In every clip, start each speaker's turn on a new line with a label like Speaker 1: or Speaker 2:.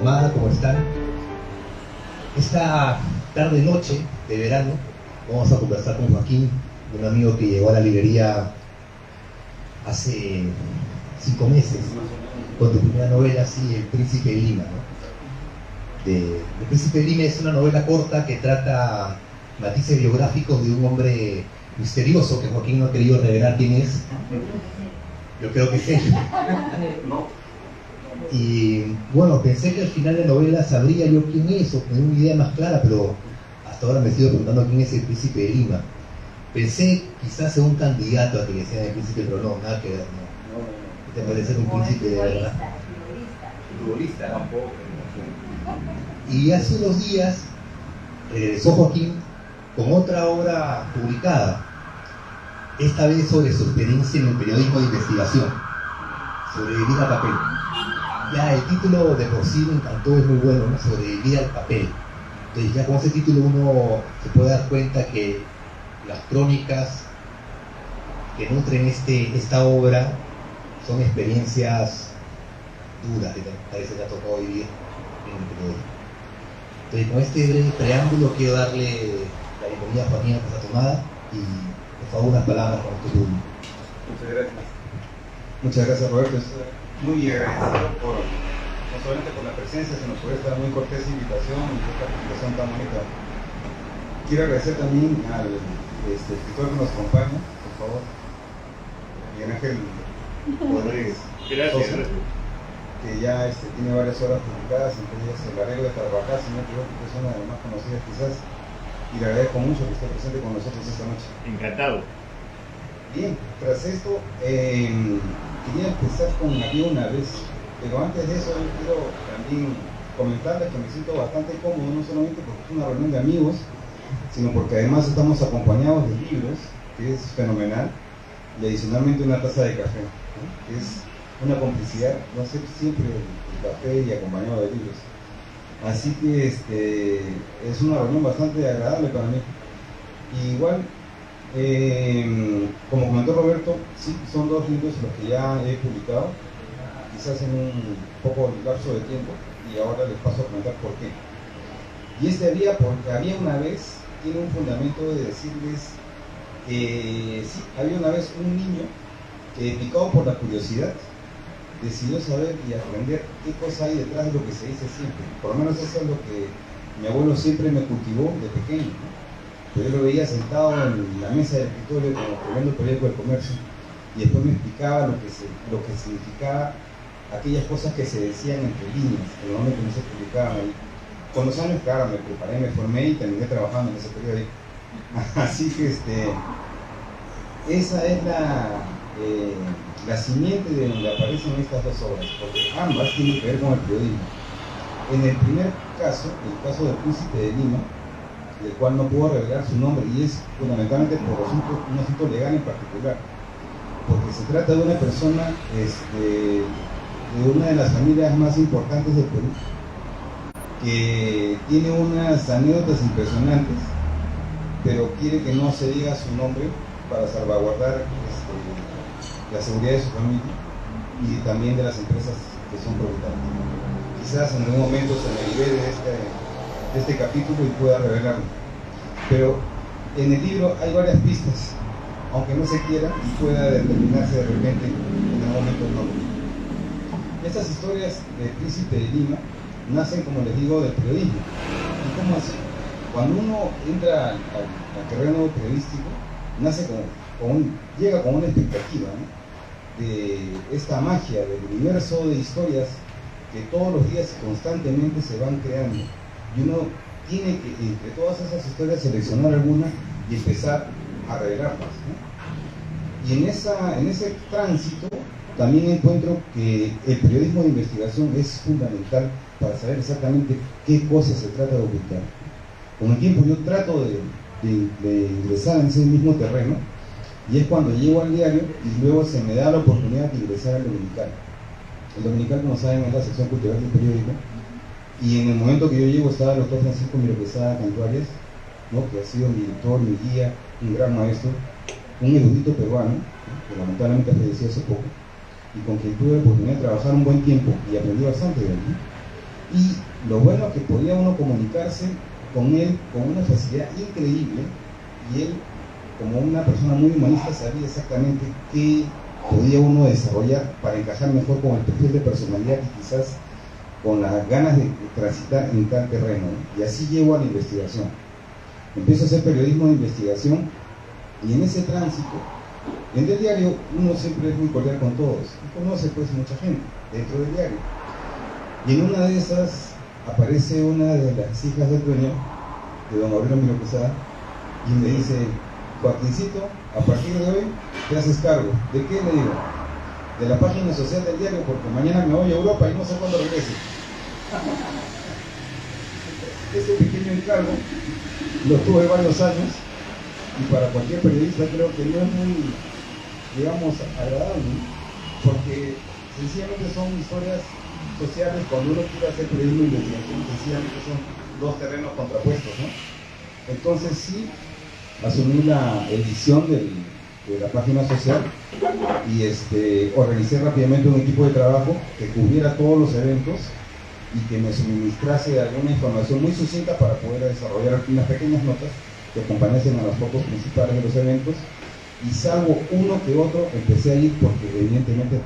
Speaker 1: Omar, ¿cómo están? Esta tarde-noche de verano vamos a conversar con Joaquín, un amigo que llegó a la librería hace 5 meses con tu primera novela, sí, El Príncipe de Lima, ¿no? El Príncipe de Lima es una novela corta que trata matices biográficos de un hombre misterioso que Joaquín no ha querido revelar quién es. Yo creo que es él. Y bueno, pensé que al final de la novela sabría yo quién es o tener una idea más clara, pero hasta ahora me sigo preguntando quién es el Príncipe de Lima. Pensé quizás en un candidato a que le sea el príncipe, pero no, nada que ver, no. ¿Te parece un príncipe de verdad? Futbolista, tampoco. Y hace unos días regresó Joaquín con otra obra publicada, esta vez sobre su experiencia en el periodismo de investigación, Sobrevivir al papel. Ya el título de por sí me encantó, es muy bueno, ¿no? Sobrevivir al papel. Entonces ya con ese título uno se puede dar cuenta que las crónicas que nutren esta obra son experiencias duras que parece que ha tocado vivir en el periodismo. Entonces con este breve preámbulo quiero darle la bienvenida a Joaquín a Casa Tomada y por favor unas palabras con tu público.
Speaker 2: Muchas gracias. Muchas gracias, Roberto. Estoy muy agradecido no solamente por la presencia, sino por esta muy cortés invitación y esta presentación tan bonita. Quiero agradecer también al escritor que nos acompaña, por favor, Miguel Ángel Rodríguez.
Speaker 3: Gracias.
Speaker 2: Que ya tiene varias obras publicadas, entre ellas El arreglo de Carvajal, si no me equivoco, que es una de las más conocidas quizás, y le agradezco mucho que esté presente con nosotros esta noche.
Speaker 3: Encantado.
Speaker 2: Bien, tras esto, quería empezar con Había una vez, pero antes de eso yo quiero también comentarles que me siento bastante cómodo, no solamente porque es una reunión de amigos, sino porque además estamos acompañados de libros, que es fenomenal, y adicionalmente una taza de café, ¿no? Que es una complicidad, no sé, siempre el café y acompañado de libros. Así que es una reunión bastante agradable para mí. Y igual, como comentó Roberto, sí, son 2 libros los que ya he publicado, quizás en un poco lapso de tiempo, y ahora les paso a comentar por qué. Y porque había una vez, tiene un fundamento de decirles que sí, había una vez un niño que, picado por la curiosidad, decidió saber y aprender qué cosa hay detrás de lo que se dice siempre. Por lo menos eso es lo que mi abuelo siempre me cultivó de pequeño, ¿no? Yo lo veía sentado en la mesa del escritorio como escribiendo el periódico del comercio, y después me explicaba lo que significaba aquellas cosas que se decían entre líneas, que normalmente no se publicaban ahí. Con los años, claro, me preparé, me formé y terminé trabajando en ese periódico. Así que esa es la simiente de donde aparecen estas 2 obras, porque ambas tienen que ver con el periodismo. En el primer caso, el caso del Príncipe de Lima, del cual no puedo revelar su nombre, y es fundamentalmente por un asunto legal en particular, porque se trata de una persona de una de las familias más importantes del Perú, que tiene unas anécdotas impresionantes, pero quiere que no se diga su nombre para salvaguardar la seguridad de su familia y también de las empresas que son propietarias. Quizás en algún momento se me libere de este capítulo y pueda revelarlo. Pero en el libro hay varias pistas, aunque no se quiera, y pueda determinarse de repente en algún momento el nombre. Estas historias del Príncipe de Lima nacen, como les digo, del periodismo. ¿Y cómo así? Cuando uno entra al terreno periodístico, llega con una expectativa, ¿no? De esta magia del universo de historias que todos los días constantemente se van creando, y uno tiene que, entre todas esas historias, seleccionar algunas y empezar a revelarlas, ¿no? Y en ese tránsito también encuentro que el periodismo de investigación es fundamental para saber exactamente qué cosas se trata de ocultar. Con el tiempo yo trato de ingresar en ese mismo terreno, y es cuando llego al diario y luego se me da la oportunidad de ingresar al Dominical. El Dominical, como saben, es la sección cultural del periódico, y en el momento que yo llego estaba el doctor Francisco Miro Quesada Cantuarias, ¿no? Que ha sido mi director, mi guía, un gran maestro, un erudito peruano, ¿no? Que lamentablemente falleció hace poco, y con quien tuve la oportunidad de trabajar un buen tiempo y aprendí bastante de él, ¿no? Y lo bueno es que podía uno comunicarse con él con una facilidad increíble, y él, como una persona muy humanista, sabía exactamente qué podía uno desarrollar para encajar mejor con el perfil de personalidad y quizás con las ganas de transitar en tal terreno, ¿no? Y así llego a la investigación. Empiezo a hacer periodismo de investigación, y en ese tránsito, en el diario uno siempre es muy cordial con todos, y conoce pues mucha gente dentro del diario. Y en una de esas aparece una de las hijas del dueño, de don Gabriel Miro Quesada, y me dice: Joaquincito, a partir de hoy te haces cargo. ¿De qué? Le digo: de la página social del diario, porque mañana me voy a Europa y no sé cuándo regrese. Ese pequeño encargo lo tuve varios años, y para cualquier periodista creo que no es muy, digamos, agradable, ¿no? Porque sencillamente son historias sociales. Cuando uno quiere hacer periodismo de investigación, sencillamente son dos terrenos contrapuestos, ¿no? Entonces sí, asumí la edición de la página social, y organicé rápidamente un equipo de trabajo que cubriera todos los eventos y que me suministrase alguna información muy sucinta para poder desarrollar unas pequeñas notas que acompañasen a las fotos principales de los eventos. Y salvo uno que otro, empecé a ir porque evidentemente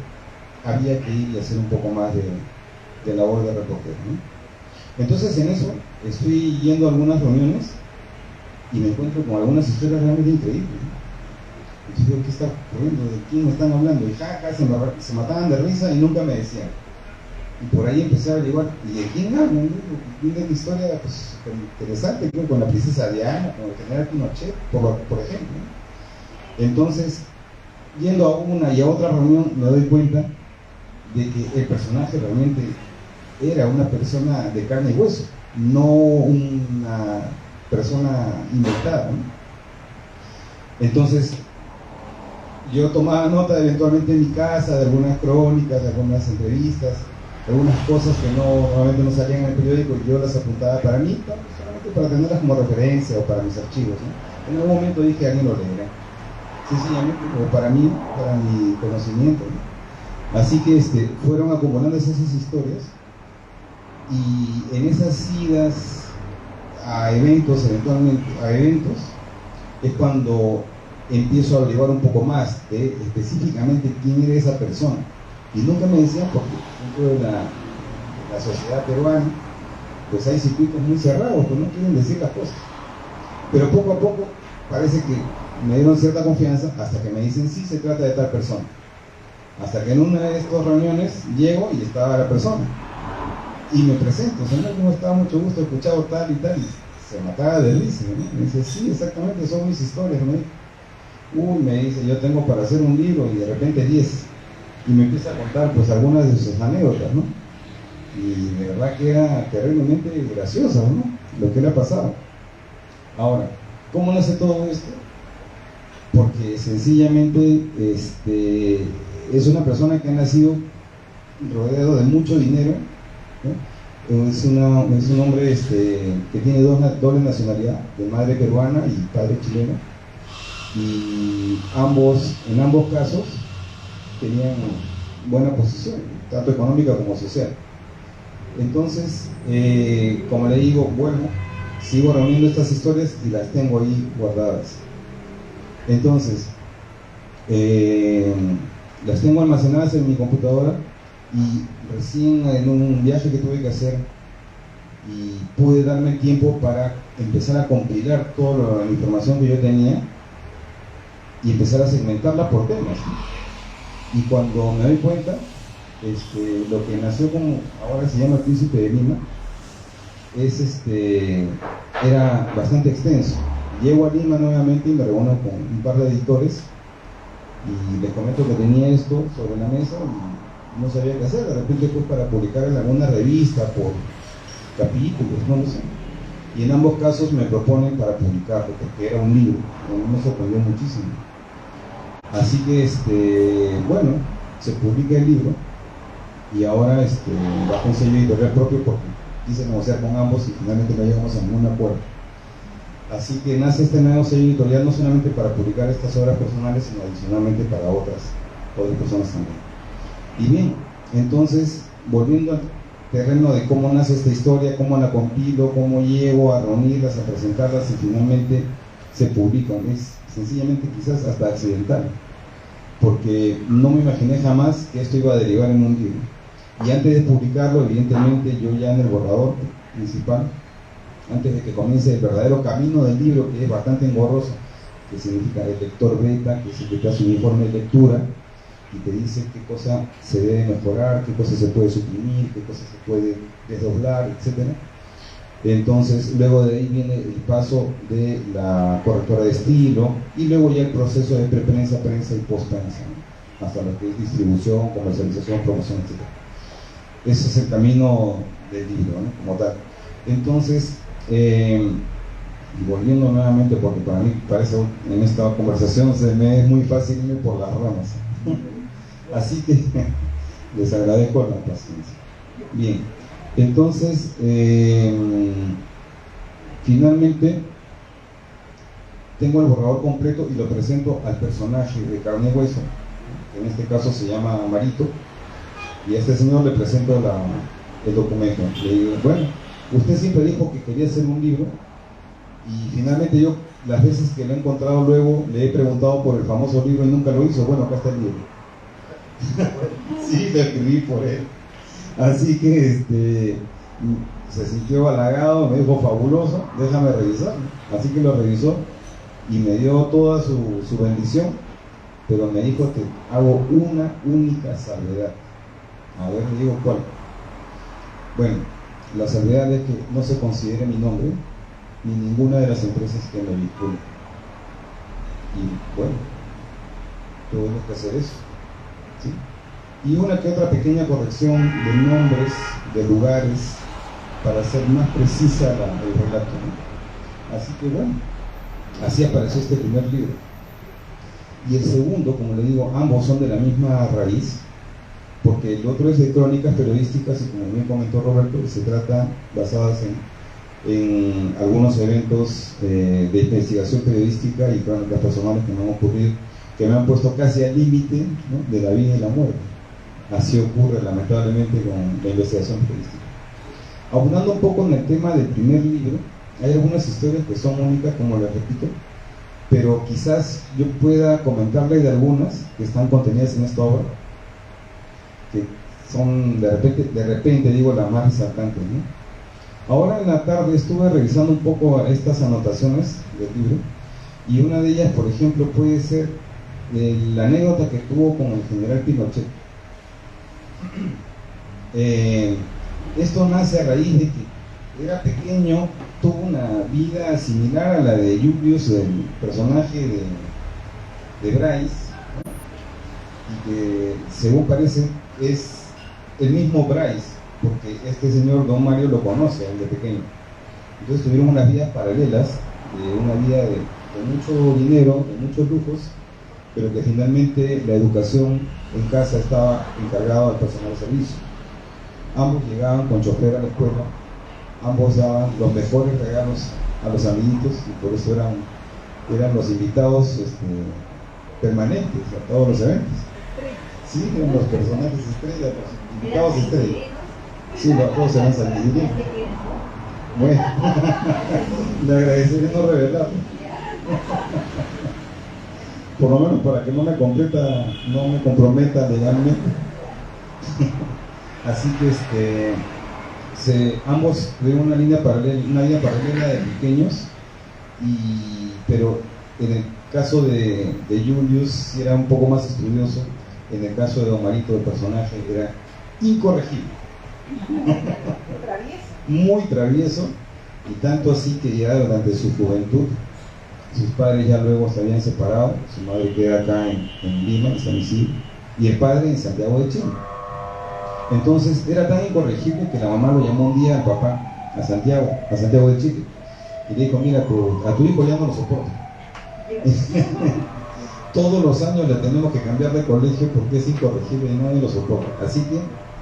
Speaker 2: había que ir y hacer un poco más de labor de reportero, ¿no? Entonces en eso estoy yendo a algunas reuniones y me encuentro con algunas historias realmente increíbles, ¿no? Entonces digo: ¿qué está ocurriendo? ¿De quién me están hablando? Y se mataban de risa y nunca me decían. Y por ahí empecé a averiguar: ¿y de quién hablan? Viene una historia pues interesante, creo, con la princesa Diana, con el general Pinochet, por ejemplo, ¿no? Entonces, yendo a una y a otra reunión, me doy cuenta de que el personaje realmente era una persona de carne y hueso, no una persona inventada, ¿no? Entonces yo tomaba nota eventualmente en mi casa de algunas crónicas, de algunas entrevistas, de algunas cosas que normalmente no salían en el periódico, y yo las apuntaba para mí, solamente para tenerlas como referencia o para mis archivos, ¿no? En algún momento dije: alguien lo leerá, sencillamente, o para mí, para mi conocimiento, ¿no? Así que fueron acomodándose esas historias, y en esas idas a eventos, eventualmente a eventos, es cuando empiezo a averiguar un poco más de específicamente quién era esa persona. Y nunca me decían, porque dentro de la sociedad peruana pues hay circuitos muy cerrados que no quieren decir las cosas. Pero poco a poco parece que me dieron cierta confianza, hasta que me dicen: sí, se trata de tal persona. Hasta que en una de estas reuniones llego y estaba la persona y me presento: señor, ¿cómo está? Mucho gusto, he escuchado tal y tal. Y se mataba de risa, ¿no? Me dice: sí, exactamente, son mis historias, ¿no? Uy, me dice, yo tengo para hacer un libro, y de repente 10. Y me empieza a contar pues algunas de sus anécdotas, ¿no? Y de verdad que era terriblemente graciosa, ¿no? Lo que le ha pasado. Ahora, ¿cómo nace todo esto? Porque sencillamente es una persona que ha nacido rodeado de mucho dinero, ¿no? Es un hombre que tiene doble nacionalidad, de madre peruana y padre chileno, y en ambos casos tenían buena posición, tanto económica como social. Entonces, como le digo, bueno, sigo reuniendo estas historias y las tengo ahí guardadas. Entonces, las tengo almacenadas en mi computadora, y recién en un viaje que tuve que hacer, y pude darme el tiempo para empezar a compilar toda la información que yo tenía y empezar a segmentarla por temas. Y cuando me doy cuenta, lo que nació como ahora se llama El Príncipe de Lima era bastante extenso. Llego a Lima nuevamente y me reúno con un par de editores y les comento que tenía esto sobre la mesa y no sabía qué hacer. De repente pues para publicar en alguna revista por capítulos, no lo sé. Y en ambos casos me proponen para publicarlo, porque era un libro. A mí me sorprendió muchísimo. Así que, bueno, se publica el libro, y ahora bajo un sello editorial propio, porque quise negociar con ambos y finalmente no llegamos a ningún acuerdo. Así que nace este nuevo sello editorial, no solamente para publicar estas obras personales, sino adicionalmente para otras personas también. Y bien, entonces, volviendo al terreno de cómo nace esta historia, cómo la compilo, cómo llego a reunirlas, a presentarlas y finalmente se publican. Es sencillamente quizás hasta accidental, porque no me imaginé jamás que esto iba a derivar en un libro. Y antes de publicarlo, evidentemente, yo ya en el borrador principal, antes de que comience el verdadero camino del libro, que es bastante engorroso, que significa el lector beta, que es el que te hace un informe de lectura y te dice qué cosa se debe mejorar, qué cosa se puede suprimir, qué cosa se puede desdoblar, etc. Entonces, luego de ahí viene el paso de la correctora de estilo y luego ya el proceso de preprensa, prensa y postprensa, ¿no? Hasta lo que es distribución, comercialización, promoción, etc. Ese es el camino del libro, ¿no? Como tal. Entonces, y volviendo nuevamente, porque para mí parece en esta conversación se me es muy fácil irme por las ramas. Así que les agradezco la paciencia. Bien, entonces, finalmente tengo el borrador completo y lo presento al personaje de carne y hueso, que en este caso se llama Marito, y a este señor le presento el documento. Le digo, bueno, usted siempre dijo que quería hacer un libro, y finalmente yo, las veces que lo he encontrado luego, le he preguntado por el famoso libro y nunca lo hizo. Bueno, acá está el libro. Sí, lo escribí por él. Así que se sintió halagado, me dijo fabuloso, déjame revisarlo. Así que lo revisó y me dio toda su bendición, pero me dijo que hago una única salvedad. A ver, le digo cuál. Bueno, la salvedad es que no se considere mi nombre ni ninguna de las empresas que me vinculan. Y bueno, tengo que hacer eso, ¿sí? Y una que otra pequeña corrección de nombres, de lugares, para hacer más precisa el relato, ¿no? Así que bueno, así apareció este primer libro. Y el segundo, como le digo, ambos son de la misma raíz, porque el otro es de crónicas periodísticas y, como bien comentó Roberto, se trata basadas en algunos eventos de investigación periodística y crónicas personales que me han ocurrido, que me han puesto casi al límite, ¿no?, de la vida y la muerte. Así ocurre lamentablemente con la investigación periodística. Abundando un poco en el tema del primer libro, hay algunas historias que son únicas, como les repito, pero quizás yo pueda comentarles de algunas que están contenidas en esta obra, que son de repente digo, las más resaltantes, ¿no? Ahora en la tarde estuve revisando un poco estas anotaciones del libro, y una de ellas, por ejemplo, puede ser la anécdota que tuvo con el general Pinochet. Esto nace a raíz de que era pequeño, tuvo una vida similar a la de Julius, el personaje de Bryce, ¿no?, y que según parece es el mismo Bryce, porque este señor Don Mario lo conoce desde pequeño. Entonces tuvieron unas vidas paralelas, una vida de mucho dinero, de muchos lujos, pero que finalmente la educación en casa estaba encargada del personal de servicio. Ambos llegaban con chofer a la escuela, ambos daban los mejores regalos a los amiguitos, y por eso eran los invitados permanentes a todos los eventos. Sí, eran los personajes estrellas, los invitados estrellas. Sí, todos eran saliditos. Bueno, le agradeceré no revelarlo. Por lo menos para que no me comprometa legalmente. Así que ambos tuvieron una vida paralela de pequeños, pero en el caso de Julius era un poco más estudioso. En el caso de Don Marito, el personaje era incorregible. Muy travieso, y tanto así que ya durante su juventud, sus padres ya luego se habían separado. Su madre queda acá en Lima, en San Isidro, y el padre en Santiago de Chile. Entonces era tan incorregible que la mamá lo llamó un día al papá a Santiago de Chile, y le dijo: mira, a tu hijo ya no lo soporto. Todos los años le tenemos que cambiar de colegio porque es incorregible y nadie lo soporta. Así que,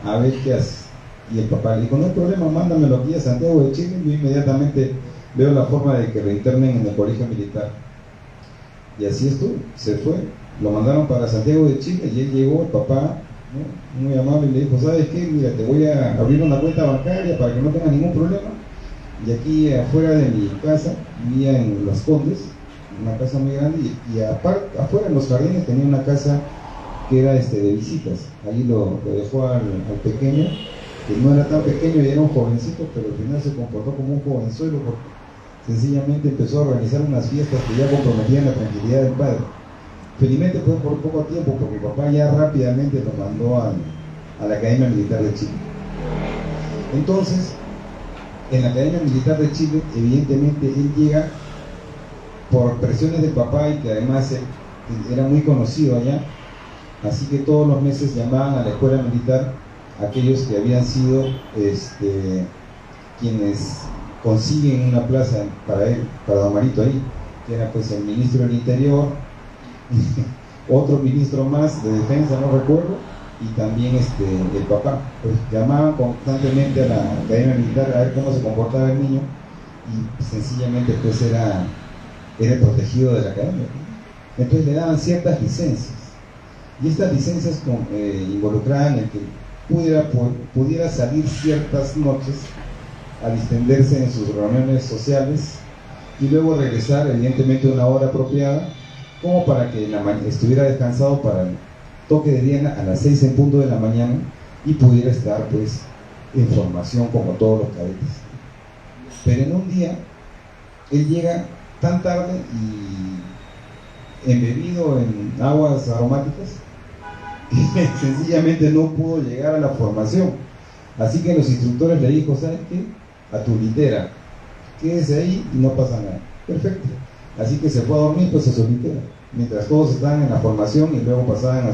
Speaker 2: a ver qué haces. Y el papá le dijo: no hay problema, mándamelo aquí a Santiago de Chile. Yo inmediatamente veo la forma de que lo internen en el colegio militar. Y así estuvo, se fue. Lo mandaron para Santiago de Chile y él llegó, el papá, ¿no? Muy amable, y le dijo, ¿sabes qué? Mira, te voy a abrir una cuenta bancaria para que no tengas ningún problema. Y aquí afuera de mi casa, vivía en Las Condes, una casa muy grande, y afuera en los jardines tenía una casa que era de visitas. Ahí lo dejó al pequeño, que no era tan pequeño y era un jovencito, pero al final se comportó como un jovenzuelo porque sencillamente empezó a organizar unas fiestas que ya comprometían la tranquilidad del padre. Felizmente fue por poco tiempo porque mi papá ya rápidamente lo mandó a la Academia Militar de Chile. Entonces, en la Academia Militar de Chile, evidentemente él llega por presiones del papá y que además era muy conocido allá, así que todos los meses llamaban a la escuela militar a aquellos que habían sido quienes consiguen una plaza para él, para don Marito ahí, que era pues el ministro del Interior, otro ministro más de defensa, no recuerdo, y también el papá. Pues llamaban constantemente a la Academia Militar a ver cómo se comportaba el niño y sencillamente pues era el protegido de la academia. Entonces le daban ciertas licencias y estas licencias involucraban el que pudiera salir ciertas noches a distenderse en sus reuniones sociales y luego regresar evidentemente a una hora apropiada como para que estuviera descansado para el toque de día a las 6 en punto de la mañana y pudiera estar pues en formación como todos los cadetes. Pero en un día él llega tan tarde y embebido en aguas aromáticas que sencillamente no pudo llegar a la formación. Así que los instructores le dijo, ¿sabes qué? A tu litera, quédese ahí y no pasa nada. Perfecto. Así que se fue a dormir pues a su litera, mientras todos estaban en la formación y luego pasaban a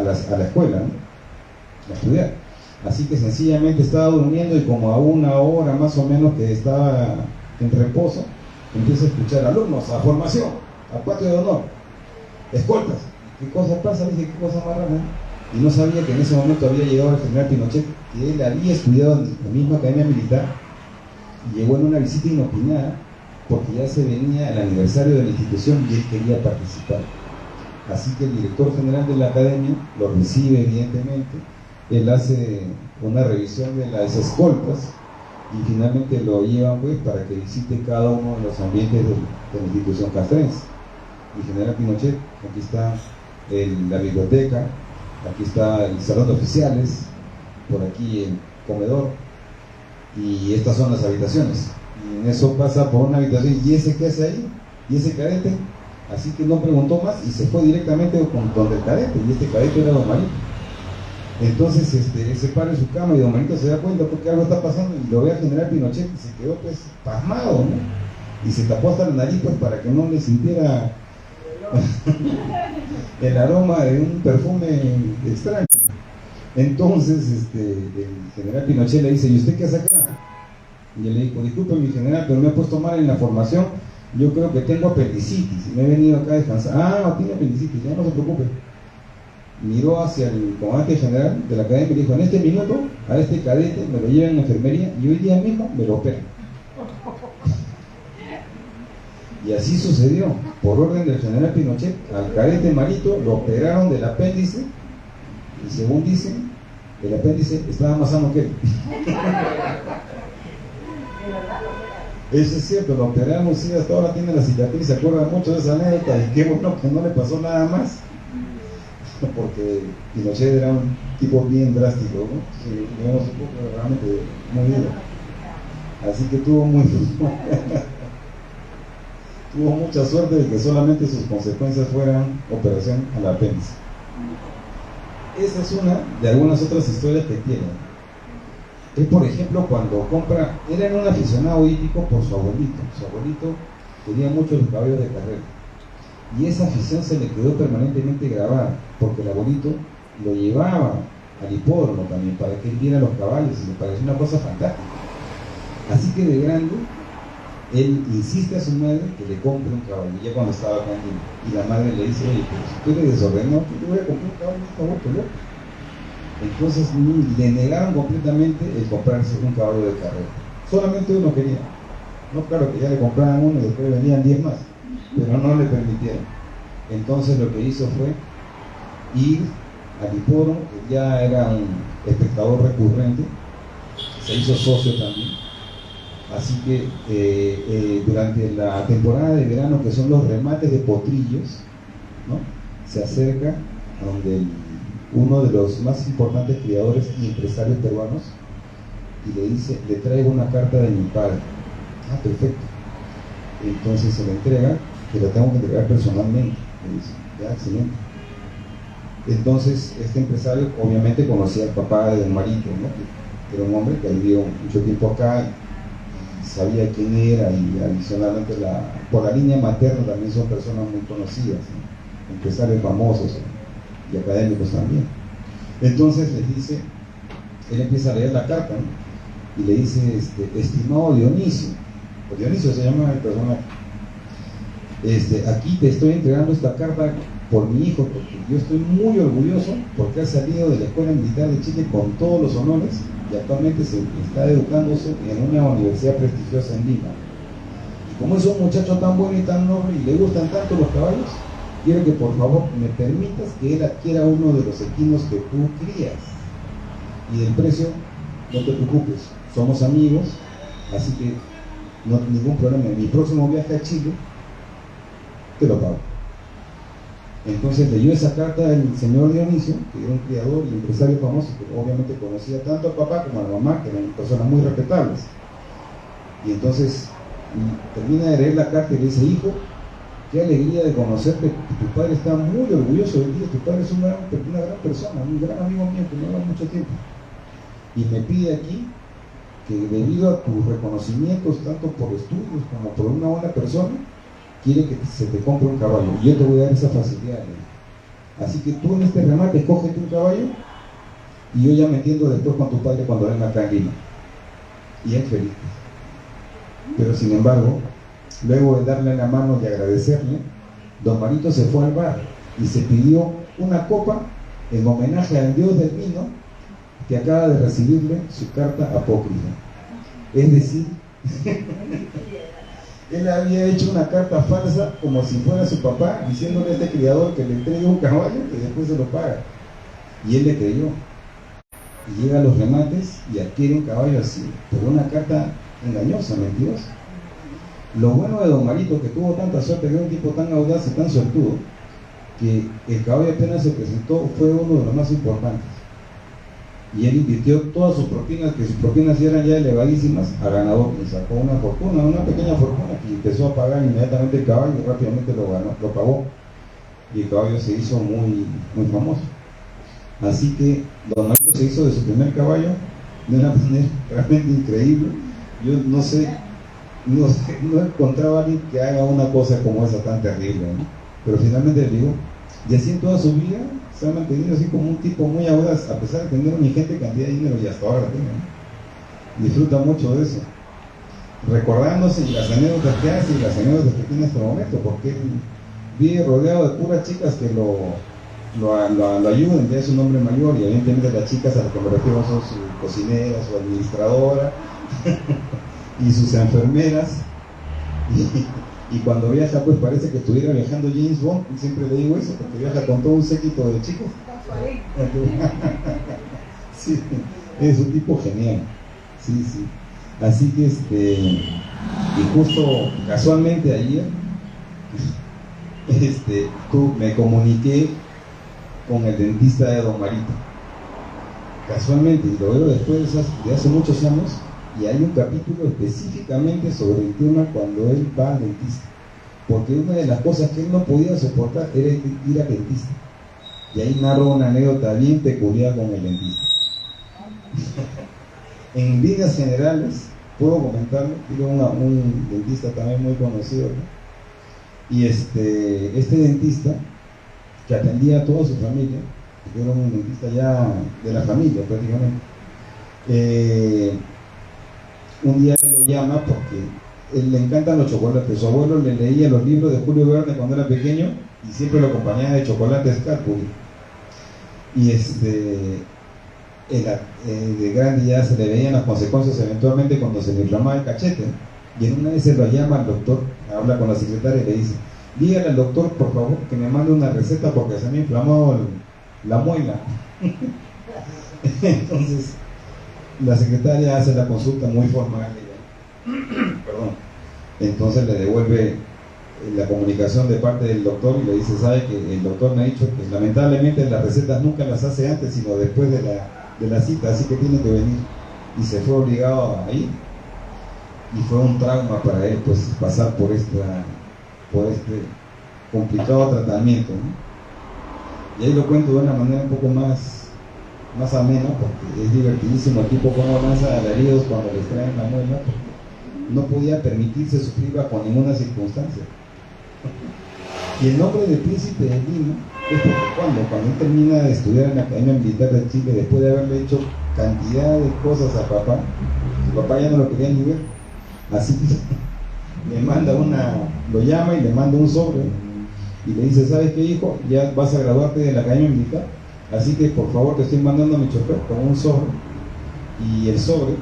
Speaker 2: la escuela, ¿no? A estudiar. Así que sencillamente estaba durmiendo y como a una hora más o menos que estaba en reposo, empieza a escuchar alumnos a formación, a patio de honor, escoltas. ¿Qué cosa pasa? Dije, ¿qué cosa más rara? Y no sabía que en ese momento había llegado el general Pinochet, que él había estudiado en la misma academia militar y llegó en una visita inopinada porque ya se venía el aniversario de la institución y él quería participar. Así que el director general de la academia lo recibe evidentemente, él hace una revisión de las escoltas y finalmente lo llevan pues para que visite cada uno de los ambientes de la institución castrense. El general Pinochet, aquí está la biblioteca, aquí está el salón de oficiales, por aquí el comedor y estas son las habitaciones. Y en eso pasa por una habitación y ¿ese qué hace ahí? ¿Y ese cadete? Así que no preguntó más y se fue directamente con donde el cadete, y este cadete era don Marito. Entonces él se para en su cama y don Marito se da cuenta porque algo está pasando y lo ve al general Pinochet y se quedó pues pasmado, ¿no? Y se tapó hasta la nariz pues para que no le sintiera el aroma de un perfume extraño. Entonces el general Pinochet le dice, ¿y usted qué hace acá? Y él le dijo, disculpe mi general, pero me he puesto mal en la formación, yo creo que tengo apendicitis y me he venido acá a descansar. Ah, no tiene apendicitis, ya no se preocupe. Miró hacia el comandante general de la academia y dijo, en este minuto a este cadete me lo llevan a la enfermería y hoy día mismo me lo operan. Y así sucedió, por orden del general Pinochet, al cadete Marito lo operaron del apéndice y según dicen, el apéndice estaba más sano que él. Eso es cierto, lo operaron, sí, hasta ahora tiene la cicatriz, se acuerda mucho de esa anécdota y qué bueno que no le pasó nada más, porque Pinochet era un tipo bien drástico, ¿no? Sí, digamos, un poco realmente muy duro. Así que tuvo mucha suerte de que solamente sus consecuencias fueran operación al apéndice. Esa es una de algunas otras historias que tiene. Él, por ejemplo, cuando compra, era un aficionado hípico por su abuelito. Su abuelito tenía muchos los caballos de carrera. Y esa afición se le quedó permanentemente grabada, porque el abuelito lo llevaba al hipódromo también, para que él viera los caballos, y le pareció una cosa fantástica. Así que de grande, él insiste a su madre que le compre un caballo, ya cuando estaba acá en Lima. Y la madre le dice, oye, pero si tú eres desordenado, yo voy a comprar un caballo, está vuelto loco. Entonces le negaron completamente el comprarse un caballo de carrera. Solamente uno quería. No, claro que ya le compraban uno y después venían 10 más, pero no le permitieron. Entonces lo que hizo fue ir al hipódromo, que ya era un espectador recurrente, se hizo socio también. Así que durante la temporada de verano, que son los remates de potrillos, ¿no?, se acerca a donde uno de los más importantes criadores y empresarios peruanos y le dice: le traigo una carta de mi padre. Ah, perfecto. Entonces se le entrega, que la tengo que entregar personalmente. Le dice: ya, excelente. Entonces este empresario obviamente conocía al papá de don Marito, ¿no?, que era un hombre que ha vivido mucho tiempo acá y sabía quién era, y adicionalmente por la línea materna también son personas muy conocidas, ¿no?, empresarios famosos y académicos también. Entonces les dice, él empieza a leer la carta, ¿no?, y le dice: estimado Dionisio, o Dionisio se llama el personaje, aquí te estoy entregando esta carta por mi hijo, porque yo estoy muy orgulloso porque ha salido de la Escuela Militar de Chile con todos los honores y actualmente se está educándose en una universidad prestigiosa en Lima. Y como es un muchacho tan bueno y tan noble y le gustan tanto los caballos, quiero que por favor me permitas que él adquiera uno de los equinos que tú crías. Y del precio, no te preocupes, somos amigos, así que no hay ningún problema. En mi próximo viaje a Chile, te lo pago. Entonces leyó esa carta el señor Dionisio, que era un criador y empresario famoso, que obviamente conocía tanto al papá como a la mamá, que eran personas muy respetables. Y entonces termina de leer la carta y le dice: hijo, qué alegría de conocerte, tu padre está muy orgulloso de ti, tu padre es una gran persona, un gran amigo mío que me lleva mucho tiempo. Y me pide aquí que debido a tus reconocimientos, tanto por estudios como por una buena persona, quiere que se te compre un caballo, y yo te voy a dar esa facilidad. Así que tú en este remate cógete un caballo, y yo ya me entiendo después con tu padre cuando venga acá en Lima. Y él feliz. Pero sin embargo, luego de darle la mano y agradecerle, don Marito se fue al bar y se pidió una copa en homenaje al dios del vino que acaba de recibirle su carta apócrifa. Es decir, él había hecho una carta falsa como si fuera su papá, diciéndole a este criador que le entregue un caballo que después se lo paga. Y él le creyó. Y llega a los remates y adquiere un caballo así, por una carta engañosa, mentirosa. Lo bueno de don Marito, que tuvo tanta suerte, que era un tipo tan audaz y tan suertudo, que el caballo apenas se presentó, fue uno de los más importantes. Y él invirtió todas sus propinas, que sus propinas eran ya elevadísimas, a ganador, y sacó una fortuna, una pequeña fortuna, que empezó a pagar inmediatamente el caballo y rápidamente lo pagó. Y el caballo se hizo muy, muy famoso. Así que don Marito se hizo de su primer caballo de una manera realmente increíble. Yo no encontraba a alguien que haga una cosa como esa tan terrible, ¿no? Pero finalmente le digo, y así en toda su vida se ha mantenido así como un tipo muy audaz, a pesar de tener una ingente cantidad de dinero, y hasta ahora tiene, ¿no? Disfruta mucho de eso, recordándose y las anécdotas que hace y las anécdotas que tiene hasta el momento, porque él vive rodeado de puras chicas que lo ayudan. Ya es un hombre mayor y evidentemente las chicas a las que me refiero son sus cocineras, su administradora y sus enfermeras, y cuando viaja pues parece que estuviera viajando James Bond. Y siempre le digo eso, porque viaja con todo un séquito de chicos. Sí, es un tipo genial. Sí, sí. Así que y justo casualmente ayer me comuniqué con el dentista de don Marito, casualmente, y lo veo después de hace muchos años, y hay un capítulo específicamente sobre el tema cuando él va al dentista, porque una de las cosas que él no podía soportar era ir al dentista, y ahí narro una anécdota bien peculiar con el dentista. En líneas generales puedo comentarlo, era un dentista también muy conocido, ¿no? Y este dentista, que atendía a toda su familia, porque era un dentista ya de la familia prácticamente, un día lo llama porque él le encantan los chocolates. Su abuelo le leía los libros de Julio Verne cuando era pequeño y siempre lo acompañaba de chocolates Cadbury. Y de grande ya se le veían las consecuencias eventualmente cuando se le inflamaba el cachete. Y en una vez se lo llama al doctor, habla con la secretaria y le dice: dígale al doctor por favor que me mande una receta porque se me ha inflamado la muela. Entonces, la secretaria hace la consulta muy formal, perdón, entonces le devuelve la comunicación de parte del doctor y le dice, sabe que el doctor me ha dicho que lamentablemente las recetas nunca las hace antes, sino después de la cita, así que tiene que venir. Y se fue obligado a ir. Y fue un trauma para él, pues, pasar por este complicado tratamiento, ¿no? Y ahí lo cuento de una manera un poco más amena, porque es divertidísimo el tipo cómo lanza alaridos cuando le extraen la muela, porque no podía permitirse sufrir bajo ninguna circunstancia. Y el nombre del príncipe de Lima es porque cuando él termina de estudiar en la Academia Militar de Chile, después de haberle hecho cantidad de cosas a papá, su papá ya no lo quería ni ver, así que le manda lo llama y le manda un sobre y le dice, ¿sabes qué, hijo? Ya vas a graduarte de la Academia Militar, así que por favor te estoy mandando a mi chofer con un sobre, y el sobre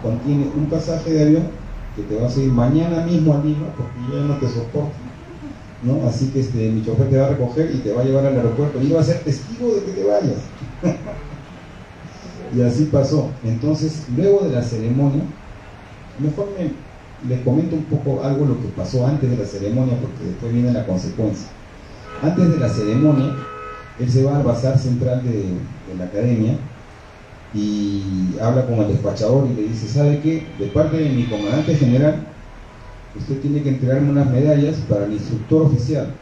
Speaker 2: contiene un pasaje de avión que te vas a ir mañana mismo a Lima porque yo ya no te soporto, ¿no? Así que mi chofer te va a recoger y te va a llevar al aeropuerto y va a ser testigo de que te vayas. Y así pasó. Entonces, luego de la ceremonia, mejor les comento un poco algo lo que pasó antes de la ceremonia, porque después viene la consecuencia. Antes de la ceremonia, él se va al bazar central de la academia y habla con el despachador y le dice, ¿sabe qué? De parte de mi comandante general, usted tiene que entregarme unas medallas para el instructor oficial,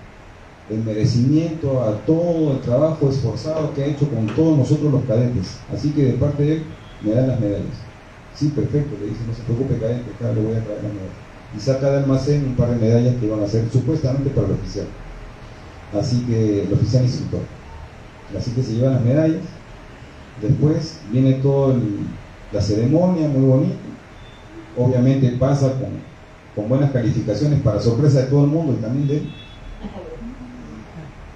Speaker 2: el merecimiento a todo el trabajo esforzado que ha hecho con todos nosotros los cadetes, así que de parte de él me dan las medallas. Sí, perfecto, le dice, no se preocupe cadete, acá le voy a traer las medallas. Y saca del almacén un par de medallas que iban a ser supuestamente para el oficial, así que el oficial instructor. Así que se llevan las medallas. Después viene toda la ceremonia, muy bonito. Obviamente pasa con buenas calificaciones para sorpresa de todo el mundo y también de él.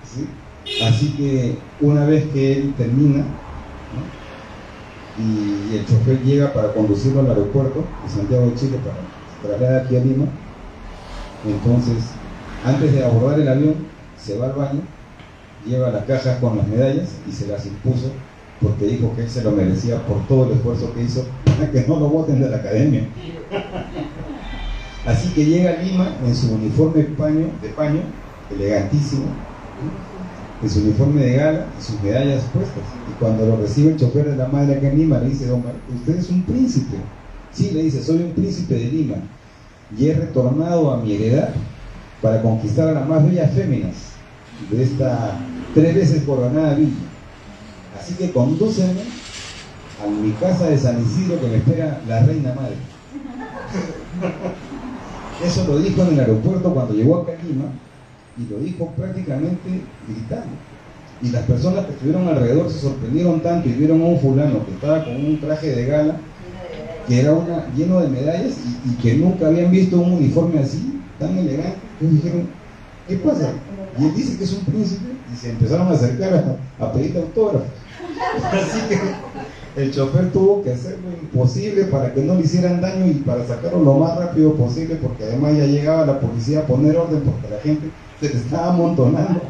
Speaker 2: ¿Sí? Así que una vez que él termina, ¿no? Y el chofer llega para conducirlo al aeropuerto de Santiago de Chile para trasladar aquí a Lima, entonces antes de abordar el avión se va al baño, lleva las cajas con las medallas y se las impuso porque dijo que él se lo merecía por todo el esfuerzo que hizo para que no lo boten de la academia. Así que llega a Lima en su uniforme de paño, elegantísimo, en su uniforme de gala y sus medallas puestas. Y cuando lo recibe el chofer de la madre acá en Lima, le dice, don Marco, usted es un príncipe. Sí, le dice, soy un príncipe de Lima y he retornado a mi heredad para conquistar a las más bellas féminas de esta 3 veces coronada villa. Así que condúcenme a mi casa de San Isidro que me espera la reina madre. Eso lo dijo en el aeropuerto cuando llegó acá a Lima y lo dijo prácticamente gritando. Y las personas que estuvieron alrededor se sorprendieron tanto y vieron a un fulano que estaba con un traje de gala que era lleno de medallas y que nunca habían visto un uniforme así, tan elegante. Y dijeron, ¿qué pasa? Y él dice que es un príncipe y se empezaron a acercar a pedirle autógrafos. Así que el chofer tuvo que hacer lo imposible para que no le hicieran daño y para sacarlo lo más rápido posible, porque además ya llegaba la policía a poner orden porque la gente se le estaba amontonando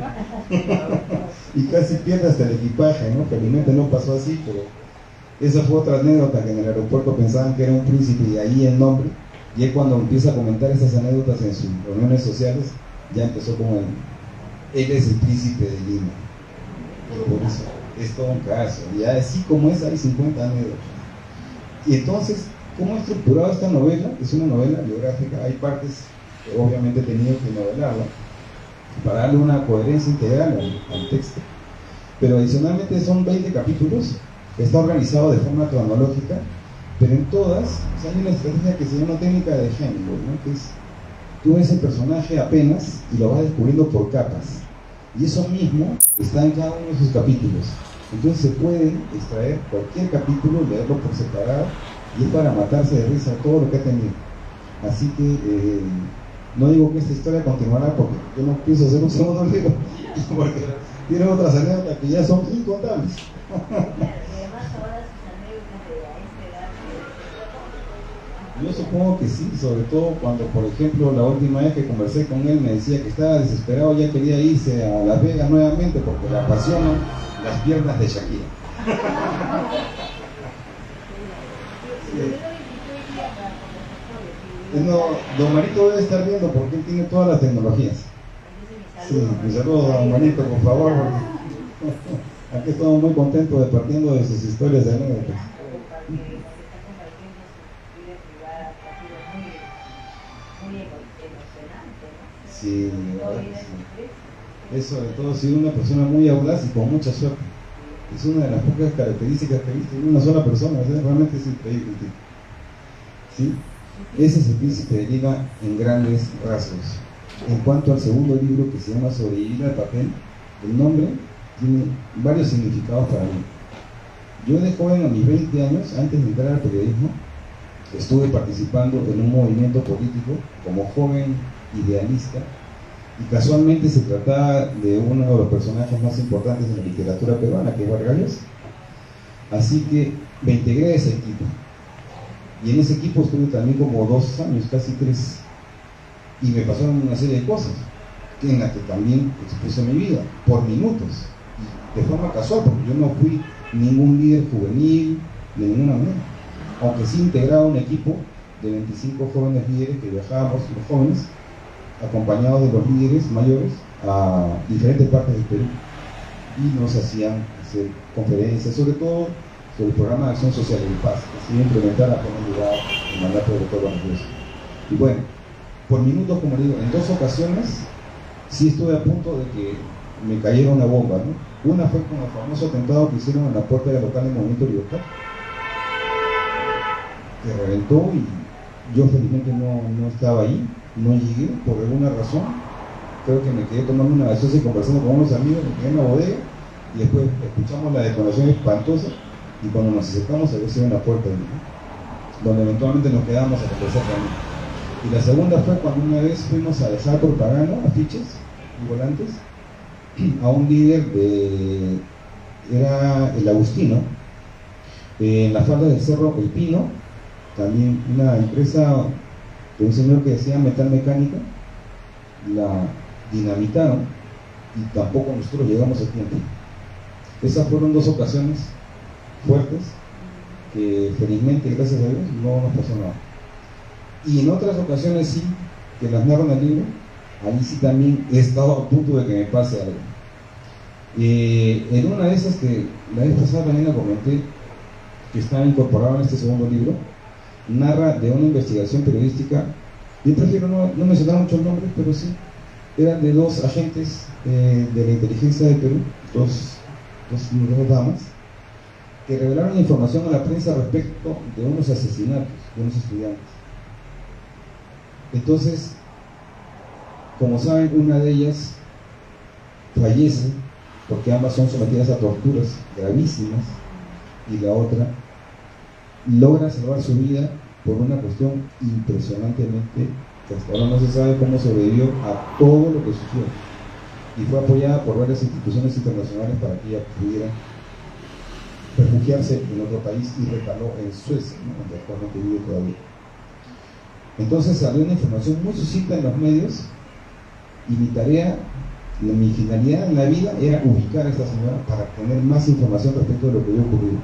Speaker 2: y casi pierde hasta el equipaje, ¿no? Felizmente no pasó así, pero esa fue otra anécdota, que en el aeropuerto pensaban que era un príncipe y ahí el nombre. Y él cuando empieza a comentar esas anécdotas en sus reuniones sociales, ya empezó como él es el príncipe de Lima. Y por eso es todo un caso. Y así como es, hay 50 anécdotas. Y entonces, ¿cómo he estructurado esta novela? Es una novela biográfica, hay partes que obviamente he tenido que novelarla para darle una coherencia integral al texto. Pero adicionalmente son 20 capítulos, está organizado de forma cronológica, pero en todas hay una estrategia que se llama técnica de Hemingway, ¿no? Que es, tú ves el personaje apenas y lo vas descubriendo por capas, y eso mismo está en cada uno de sus capítulos. Entonces se puede extraer cualquier capítulo y leerlo por separado, y es para matarse de risa todo lo que ha tenido. Así que no digo que esta historia continuará porque yo no pienso hacer un segundo libro, porque tiene otras anécdotas que ya son incontables. Yo supongo que sí, sobre todo cuando, por ejemplo, la última vez que conversé con él me decía que estaba desesperado, ya quería irse a Las Vegas nuevamente porque le apasiona las piernas de Shakira. No, don Marito debe estar viendo porque él tiene todas las tecnologías. Sí, mi saludo, don Marito, por favor. Aquí estamos muy contentos de partiendo de sus historias de anécdotas. Sí, la verdad que sí. Es sobre todo si una persona muy audaz y con mucha suerte. Es una de las pocas características que he visto en una sola persona. O sea, realmente es increíble. ¿Sí? Ese es el Príncipe de Lima en grandes rasgos. En cuanto al segundo libro, que se llama Sobrevivir al papel, el nombre tiene varios significados para mí. Yo de joven, a mis 20 años, antes de entrar al periodismo, estuve participando en un movimiento político como joven idealista, y casualmente se trataba de uno de los personajes más importantes de la literatura peruana, que es Vargas Llosa. Así que me integré a ese equipo, y en ese equipo estuve también como 2 años, casi 3, y me pasaron una serie de cosas en las que también expuse mi vida, por minutos, de forma casual, porque yo no fui ningún líder juvenil de ninguna manera, aunque sí integraba un equipo de 25 jóvenes líderes que viajábamos, los jóvenes, acompañados de los líderes mayores a diferentes partes del Perú, y nos hacían hacer conferencias, sobre todo sobre el programa de acción social y de paz, que se iba a implementar apenas llegaba el mandato del doctor Vargas Llosa. Y bueno, por minutos, como digo, en 2 ocasiones sí estuve a punto de que me cayera una bomba, ¿no? Una fue con el famoso atentado que hicieron en la puerta del local del Movimiento Libertad, que reventó, y yo felizmente no estaba ahí, no llegué por alguna razón. Creo que me quedé tomando una gaseosa y conversando con unos amigos, me quedé en la bodega, y después escuchamos la detonación espantosa, y cuando nos acercamos había sido en la puerta, ¿no? Donde eventualmente nos quedamos a conversar también. Y la segunda fue cuando una vez fuimos a dejar propaganda, afiches y volantes, a un líder era el Agustino, en la falda del cerro El Pino, también una empresa de un señor que decía metal mecánica, la dinamitaron, y tampoco nosotros llegamos a tiempo. Esas fueron 2 ocasiones fuertes que felizmente, gracias a Dios, no nos pasó nada. Y en otras ocasiones sí, que las narran en el libro, ahí sí también he estado a punto de que me pase algo. En una de esas que la vez pasada también la comenté, que está incorporada en este segundo libro, narra de una investigación periodística. Yo prefiero no mencionar muchos nombres, pero sí, eran de 2 agentes de la inteligencia de Perú, dos damas, que revelaron información a la prensa respecto de unos asesinatos de unos estudiantes. Entonces, como saben, una de ellas fallece porque ambas son sometidas a torturas gravísimas, y la otra logra salvar su vida por una cuestión impresionantemente, que hasta ahora no se sabe cómo sobrevivió a todo lo que sufrió, y fue apoyada por varias instituciones internacionales para que ella pudiera refugiarse en otro país, y recaló en Suecia, ¿no?, donde actualmente vive todavía. Entonces salió una información muy suscita en los medios, y mi finalidad en la vida era ubicar a esta señora para tener más información respecto de lo que había ocurrido.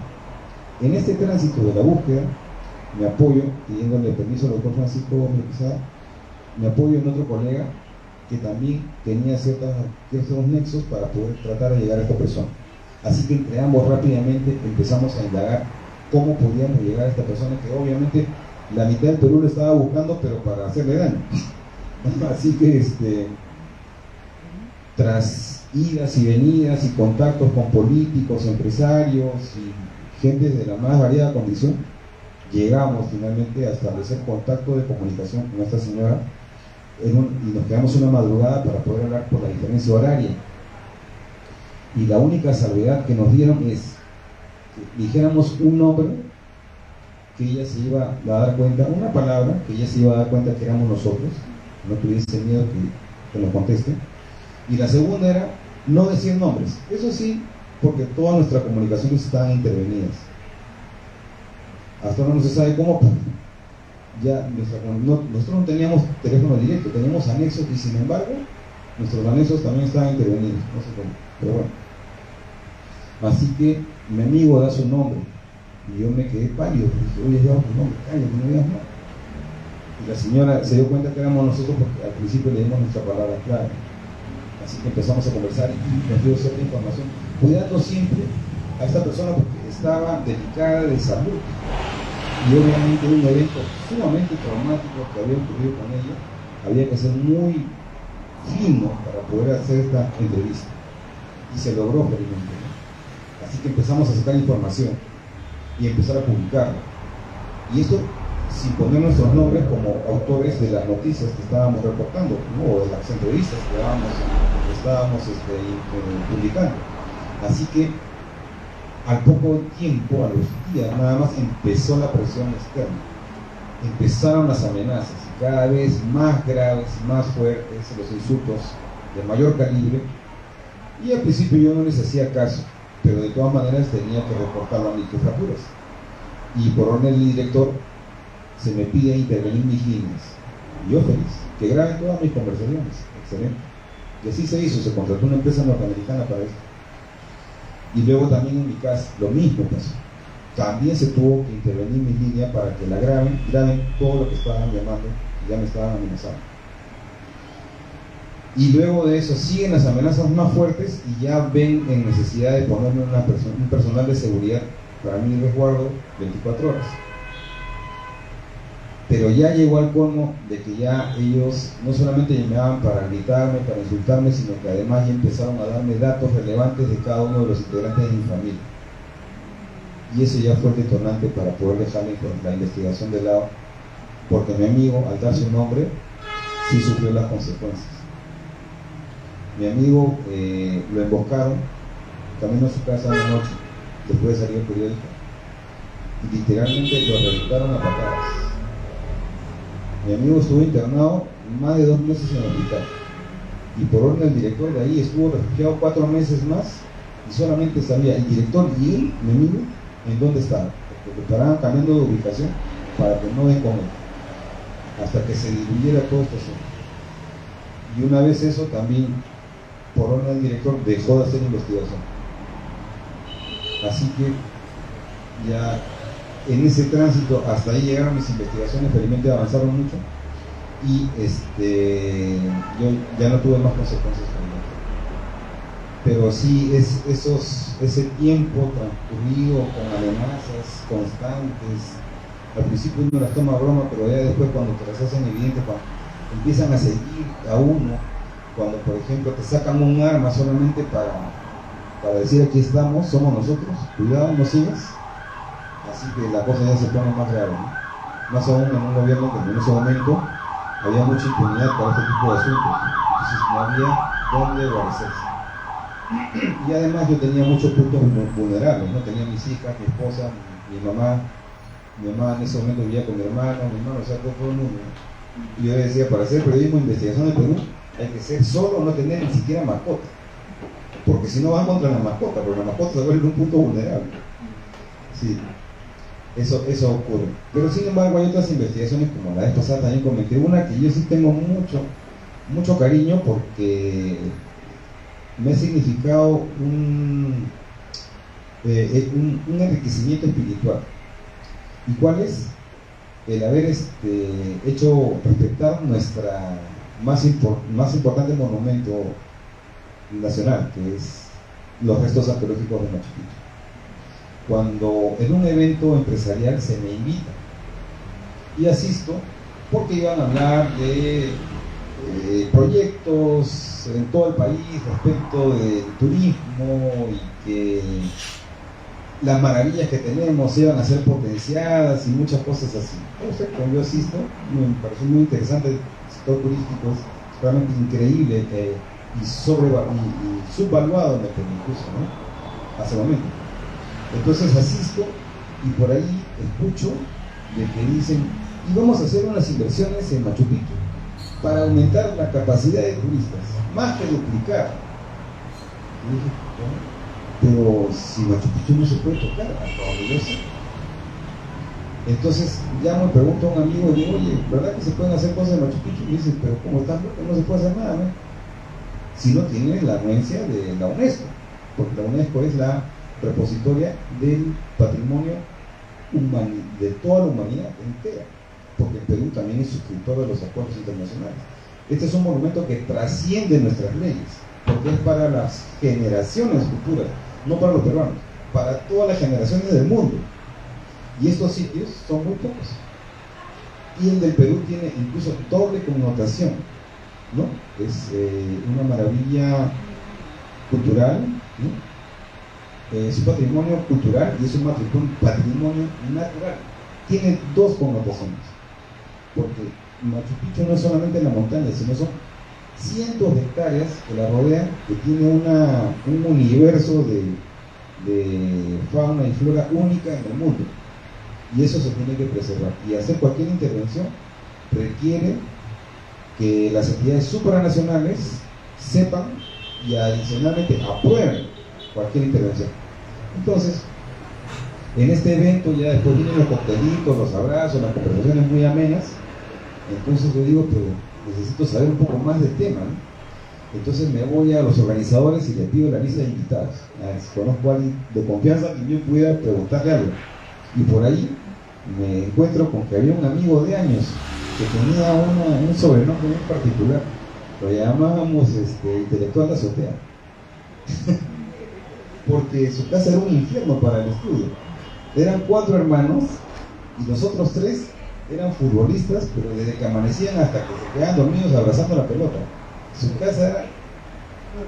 Speaker 2: En este tránsito de la búsqueda, me apoyo, pidiéndole permiso al doctor Francisco Gómez Quesada, me apoyo en otro colega que también tenía ciertos nexos para poder tratar de llegar a esta persona. Así que entre ambos rápidamente empezamos a indagar cómo podíamos llegar a esta persona, que obviamente la mitad del Perú lo estaba buscando, pero para hacerle daño. Así que tras idas y venidas y contactos con políticos, empresarios y gente de la más variada condición, llegamos finalmente a establecer contacto de comunicación con esta señora, y nos quedamos una madrugada para poder hablar por la diferencia horaria. Y la única salvedad que nos dieron es que dijéramos un nombre que ella se iba a dar cuenta, una palabra que ella se iba a dar cuenta que éramos nosotros, no tuviese miedo que nos conteste. Y la segunda era no decir nombres, eso sí, porque todas nuestras comunicaciones estaban intervenidas. Hasta ahora no se sabe cómo, ya nosotros no teníamos teléfono directo, teníamos anexos, y sin embargo nuestros anexos también estaban intervenidos, no sé cómo, pero bueno. Así que mi amigo da su nombre y yo me quedé pálido, porque oye, llevamos tu nombre, cállate, no digas nada. Y la señora se dio cuenta que éramos nosotros porque al principio le dimos nuestra palabra clave. Así que empezamos a conversar y nos dio cierta información, cuidando siempre a esta persona porque estaba delicada de salud. Y obviamente un evento sumamente traumático que había ocurrido con ella, había que ser muy fino para poder hacer esta entrevista. Y se logró felizmente, ¿no? Así que empezamos a sacar información y empezar a publicarla. Y esto sin poner nuestros nombres como autores de las noticias que estábamos reportando, ¿no? O de las entrevistas que estábamos publicando. Así que al poco tiempo, a los días nada más, empezó la presión externa. Empezaron las amenazas, cada vez más graves, más fuertes, los insultos de mayor calibre. Y al principio yo no les hacía caso, pero de todas maneras tenía que reportarlo a mis jefaturas. Y por orden del director se me pide intervenir mis líneas. Y yo feliz, que graben todas mis conversaciones. Excelente. Y así se hizo, se contrató una empresa norteamericana para esto. Y luego también en mi casa, lo mismo pasó. También se tuvo que intervenir mi línea para que la graben todo lo que estaban llamando y ya me estaban amenazando. Y luego de eso siguen las amenazas más fuertes y ya ven en necesidad de ponerme un personal de seguridad para mi resguardo 24 horas. Pero ya llegó al colmo de que ya ellos no solamente llamaban para gritarme, para insultarme, sino que además ya empezaron a darme datos relevantes de cada uno de los integrantes de mi familia. Y eso ya fue el detonante para poder dejar la investigación de lado, porque mi amigo, al dar su nombre, sí sufrió las consecuencias. Mi amigo lo emboscaron, camino a su casa una noche, después de salir al periódico, y literalmente lo reventaron a patadas. Mi amigo estuvo internado más de 2 meses en el hospital y por orden del director de ahí estuvo refugiado 4 meses más y solamente sabía el director y él, mi amigo, en dónde estaba, porque estaban cambiando de ubicación para que no den con él hasta que se diluyera todo este asunto. Y una vez eso también por orden del director dejó de hacer investigación. Así que ya en ese tránsito hasta ahí llegaron mis investigaciones, felizmente avanzaron mucho y yo ya no tuve más consecuencias con ello. Pero sí ese tiempo transcurrido con amenazas constantes, al principio uno las toma a broma, pero ya después cuando te las hacen evidentes, cuando empiezan a seguir a uno, cuando por ejemplo te sacan un arma solamente para decir aquí estamos, somos nosotros, cuidado, no sigas. Así que la cosa ya se pone más grave, ¿no? Más aún en un gobierno que en ese momento había mucha impunidad para este tipo de asuntos, entonces no había dónde guarecerse. Y además yo tenía muchos puntos vulnerables, ¿no? Tenía mis hijas, mi esposa, mi mamá en ese momento vivía con mi hermano, o sea, todo el mundo, ¿no? Y yo decía, para hacer periodismo de investigación en Perú hay que ser solo, no tener ni siquiera mascota, porque si no van contra la mascota, porque la mascota se vuelve un punto vulnerable. Sí. Eso ocurre. Pero sin embargo hay otras investigaciones, como la vez pasada también comenté, una que yo sí tengo mucho cariño porque me ha significado un enriquecimiento espiritual. ¿Y cuál es? El haber hecho respetar nuestra más importante monumento nacional, que es los restos arqueológicos de Machu Picchu. Cuando en un evento empresarial se me invita y asisto porque iban a hablar de proyectos en todo el país respecto del turismo y que las maravillas que tenemos iban a ser potenciadas y muchas cosas así. Entonces, cuando yo asisto, me pareció muy interesante el sector turístico, es realmente increíble y subvaluado en el Perú incluso, ¿no? Hace un momento. Entonces asisto y por ahí escucho de que dicen, y vamos a hacer unas inversiones en Machu Picchu para aumentar la capacidad de turistas, más que duplicar. Y dije, pero si Machu Picchu no se puede tocar, hasta donde yo sé. Entonces llamo y pregunto a un amigo y digo, oye, ¿verdad que se pueden hacer cosas en Machu Picchu? Y dice, pero como están, no se puede hacer nada, ¿no? Si no tiene la anuencia de la UNESCO, porque la UNESCO es la repositoria del patrimonio de toda la humanidad entera, porque el Perú también es suscriptor de los acuerdos internacionales. Este es un monumento que trasciende nuestras leyes, porque es para las generaciones futuras, no para los peruanos, para todas las generaciones del mundo. Y estos sitios son muy pocos. Y el del Perú tiene incluso doble connotación, ¿no? Es una maravilla cultural, ¿no? Es un patrimonio cultural y es un patrimonio natural. Tiene dos connotaciones, porque Machu Picchu no es solamente la montaña, sino son cientos de hectáreas que la rodean, que tiene un universo de fauna y flora única en el mundo, y eso se tiene que preservar. Y hacer cualquier intervención requiere que las entidades supranacionales sepan y adicionalmente aprueben cualquier intervención. Entonces, en este evento ya después vienen los coctelitos, los abrazos, las conversaciones muy amenas. Entonces yo digo, pero necesito saber un poco más del tema, ¿no? Entonces me voy a los organizadores y les pido la lista de invitados. Si conozco a alguien de confianza que yo pudiera preguntarle algo. Y por ahí me encuentro con que había un amigo de años que tenía un sobrenombre muy particular. Lo llamábamos intelectual de azotea. Porque su casa era un infierno para el estudio. Eran 4 hermanos y los otros 3 eran futbolistas, pero desde que amanecían hasta que se quedaban dormidos abrazando la pelota. Su casa era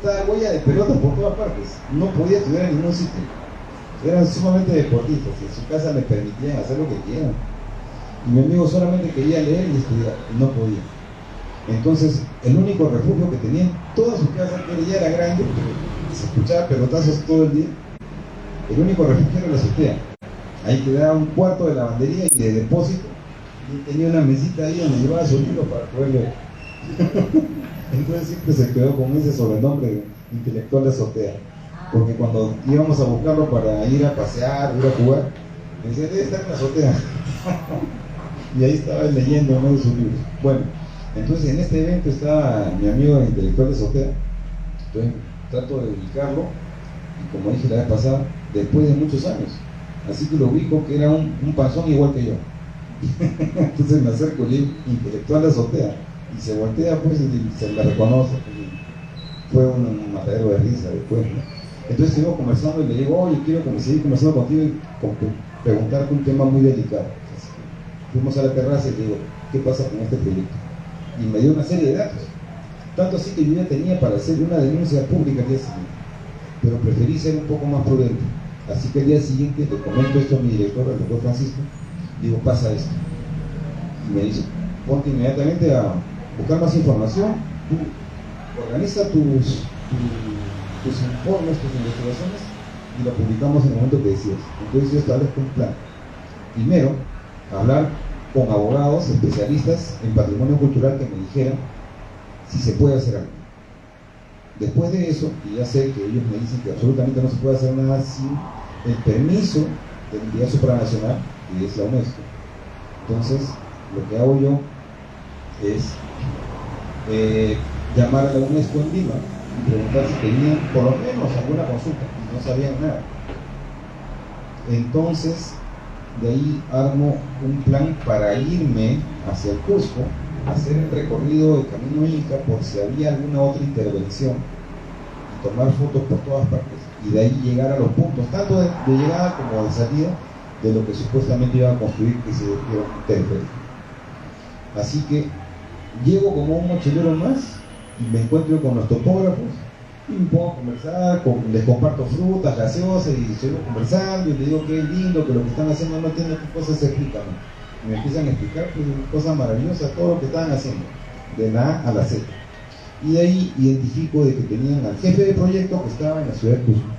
Speaker 2: una huella de pelotas por todas partes. No podía estudiar en ningún sitio. Eran sumamente deportistas y en su casa le permitían hacer lo que quieran. Y mi amigo solamente quería leer y estudiar, y no podía. Entonces, el único refugio que tenía en toda su casa, que ya era grande, porque se escuchaba pelotazos todo el día, el único refugio era la azotea. Ahí quedaba un cuarto de lavandería y de depósito, y tenía una mesita ahí donde llevaba su libro para poder leer. Entonces siempre se quedó con ese sobrenombre de intelectual de azotea, porque cuando íbamos a buscarlo para ir a pasear, ir a jugar, me decía, debe estar en la azotea. Y ahí estaba él leyendo en medio de sus libros. Bueno, entonces en este evento estaba mi amigo el intelectual de azotea. Entonces trato de ubicarlo, y como dije la vez pasada, después de muchos años. Así que lo ubico que era un panzón igual que yo. Entonces me acerco y le digo, intelectual de azotea, y se voltea pues y se la reconoce. Fue un matadero de risa después, ¿no? Entonces seguimos conversando y le digo, oye, quiero seguir conversando contigo y preguntarte un tema muy delicado. Así que fuimos a la terraza y le digo, ¿qué pasa con este proyecto? Y me dio una serie de datos, tanto así que yo ya tenía para hacer una denuncia pública al día siguiente, pero preferí ser un poco más prudente. Así que al día siguiente le comento esto a mi director, el doctor Francisco, digo, pasa esto. Y me dice, ponte inmediatamente a buscar más información, tú organiza tus informes, tus investigaciones, y lo publicamos en el momento que decías. Entonces yo establezco un plan. Primero, hablar con abogados especialistas en patrimonio cultural que me dijeran si se puede hacer algo. Después de eso, y ya sé que ellos me dicen que absolutamente no se puede hacer nada sin el permiso de la entidad supranacional, que es la UNESCO. Entonces, lo que hago yo es llamar a la UNESCO en Lima y preguntar si tenían por lo menos alguna consulta, y no sabían nada. Entonces, de ahí armo un plan para irme hacia el Cusco, hacer el recorrido del Camino Inca por si había alguna otra intervención, y tomar fotos por todas partes, y de ahí llegar a los puntos, tanto de llegada como de salida, de lo que supuestamente iba a construir, que se dio un teleférico. Así que llego como un mochilero más y me encuentro con los topógrafos y me pongo a conversar, les comparto frutas, gaseosas, y sigo conversando y les digo que es lindo, que lo que están haciendo no tiene qué cosas, se explican. Y me empiezan a explicar pues, cosas maravillosas, todo lo que estaban haciendo, de la A a la Z. Y de ahí identifico de que tenían al jefe de proyecto que estaba en la ciudad de Cusco.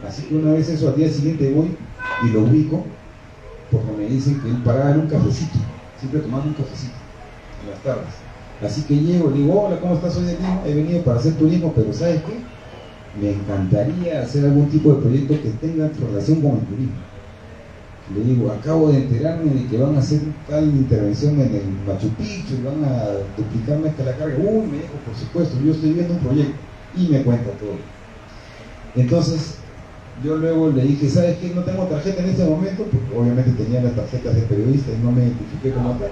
Speaker 2: Así que una vez eso, al día siguiente voy y lo ubico, porque me dicen que él paraba en un cafecito, siempre tomando un cafecito en las tardes. Así que llego, le digo, hola, ¿cómo estás? Soy de Lima, he venido para hacer turismo, pero ¿sabes qué? Me encantaría hacer algún tipo de proyecto que tenga relación con el turismo. Le digo, acabo de enterarme de que van a hacer tal intervención en el Machu Picchu y van a duplicarme hasta la carga. Uy, me dijo, por supuesto, yo estoy viendo un proyecto, y me cuenta todo. Entonces, yo luego le dije, ¿sabes qué? No tengo tarjeta en este momento, porque obviamente tenía las tarjetas de periodista y no me identifiqué como tal.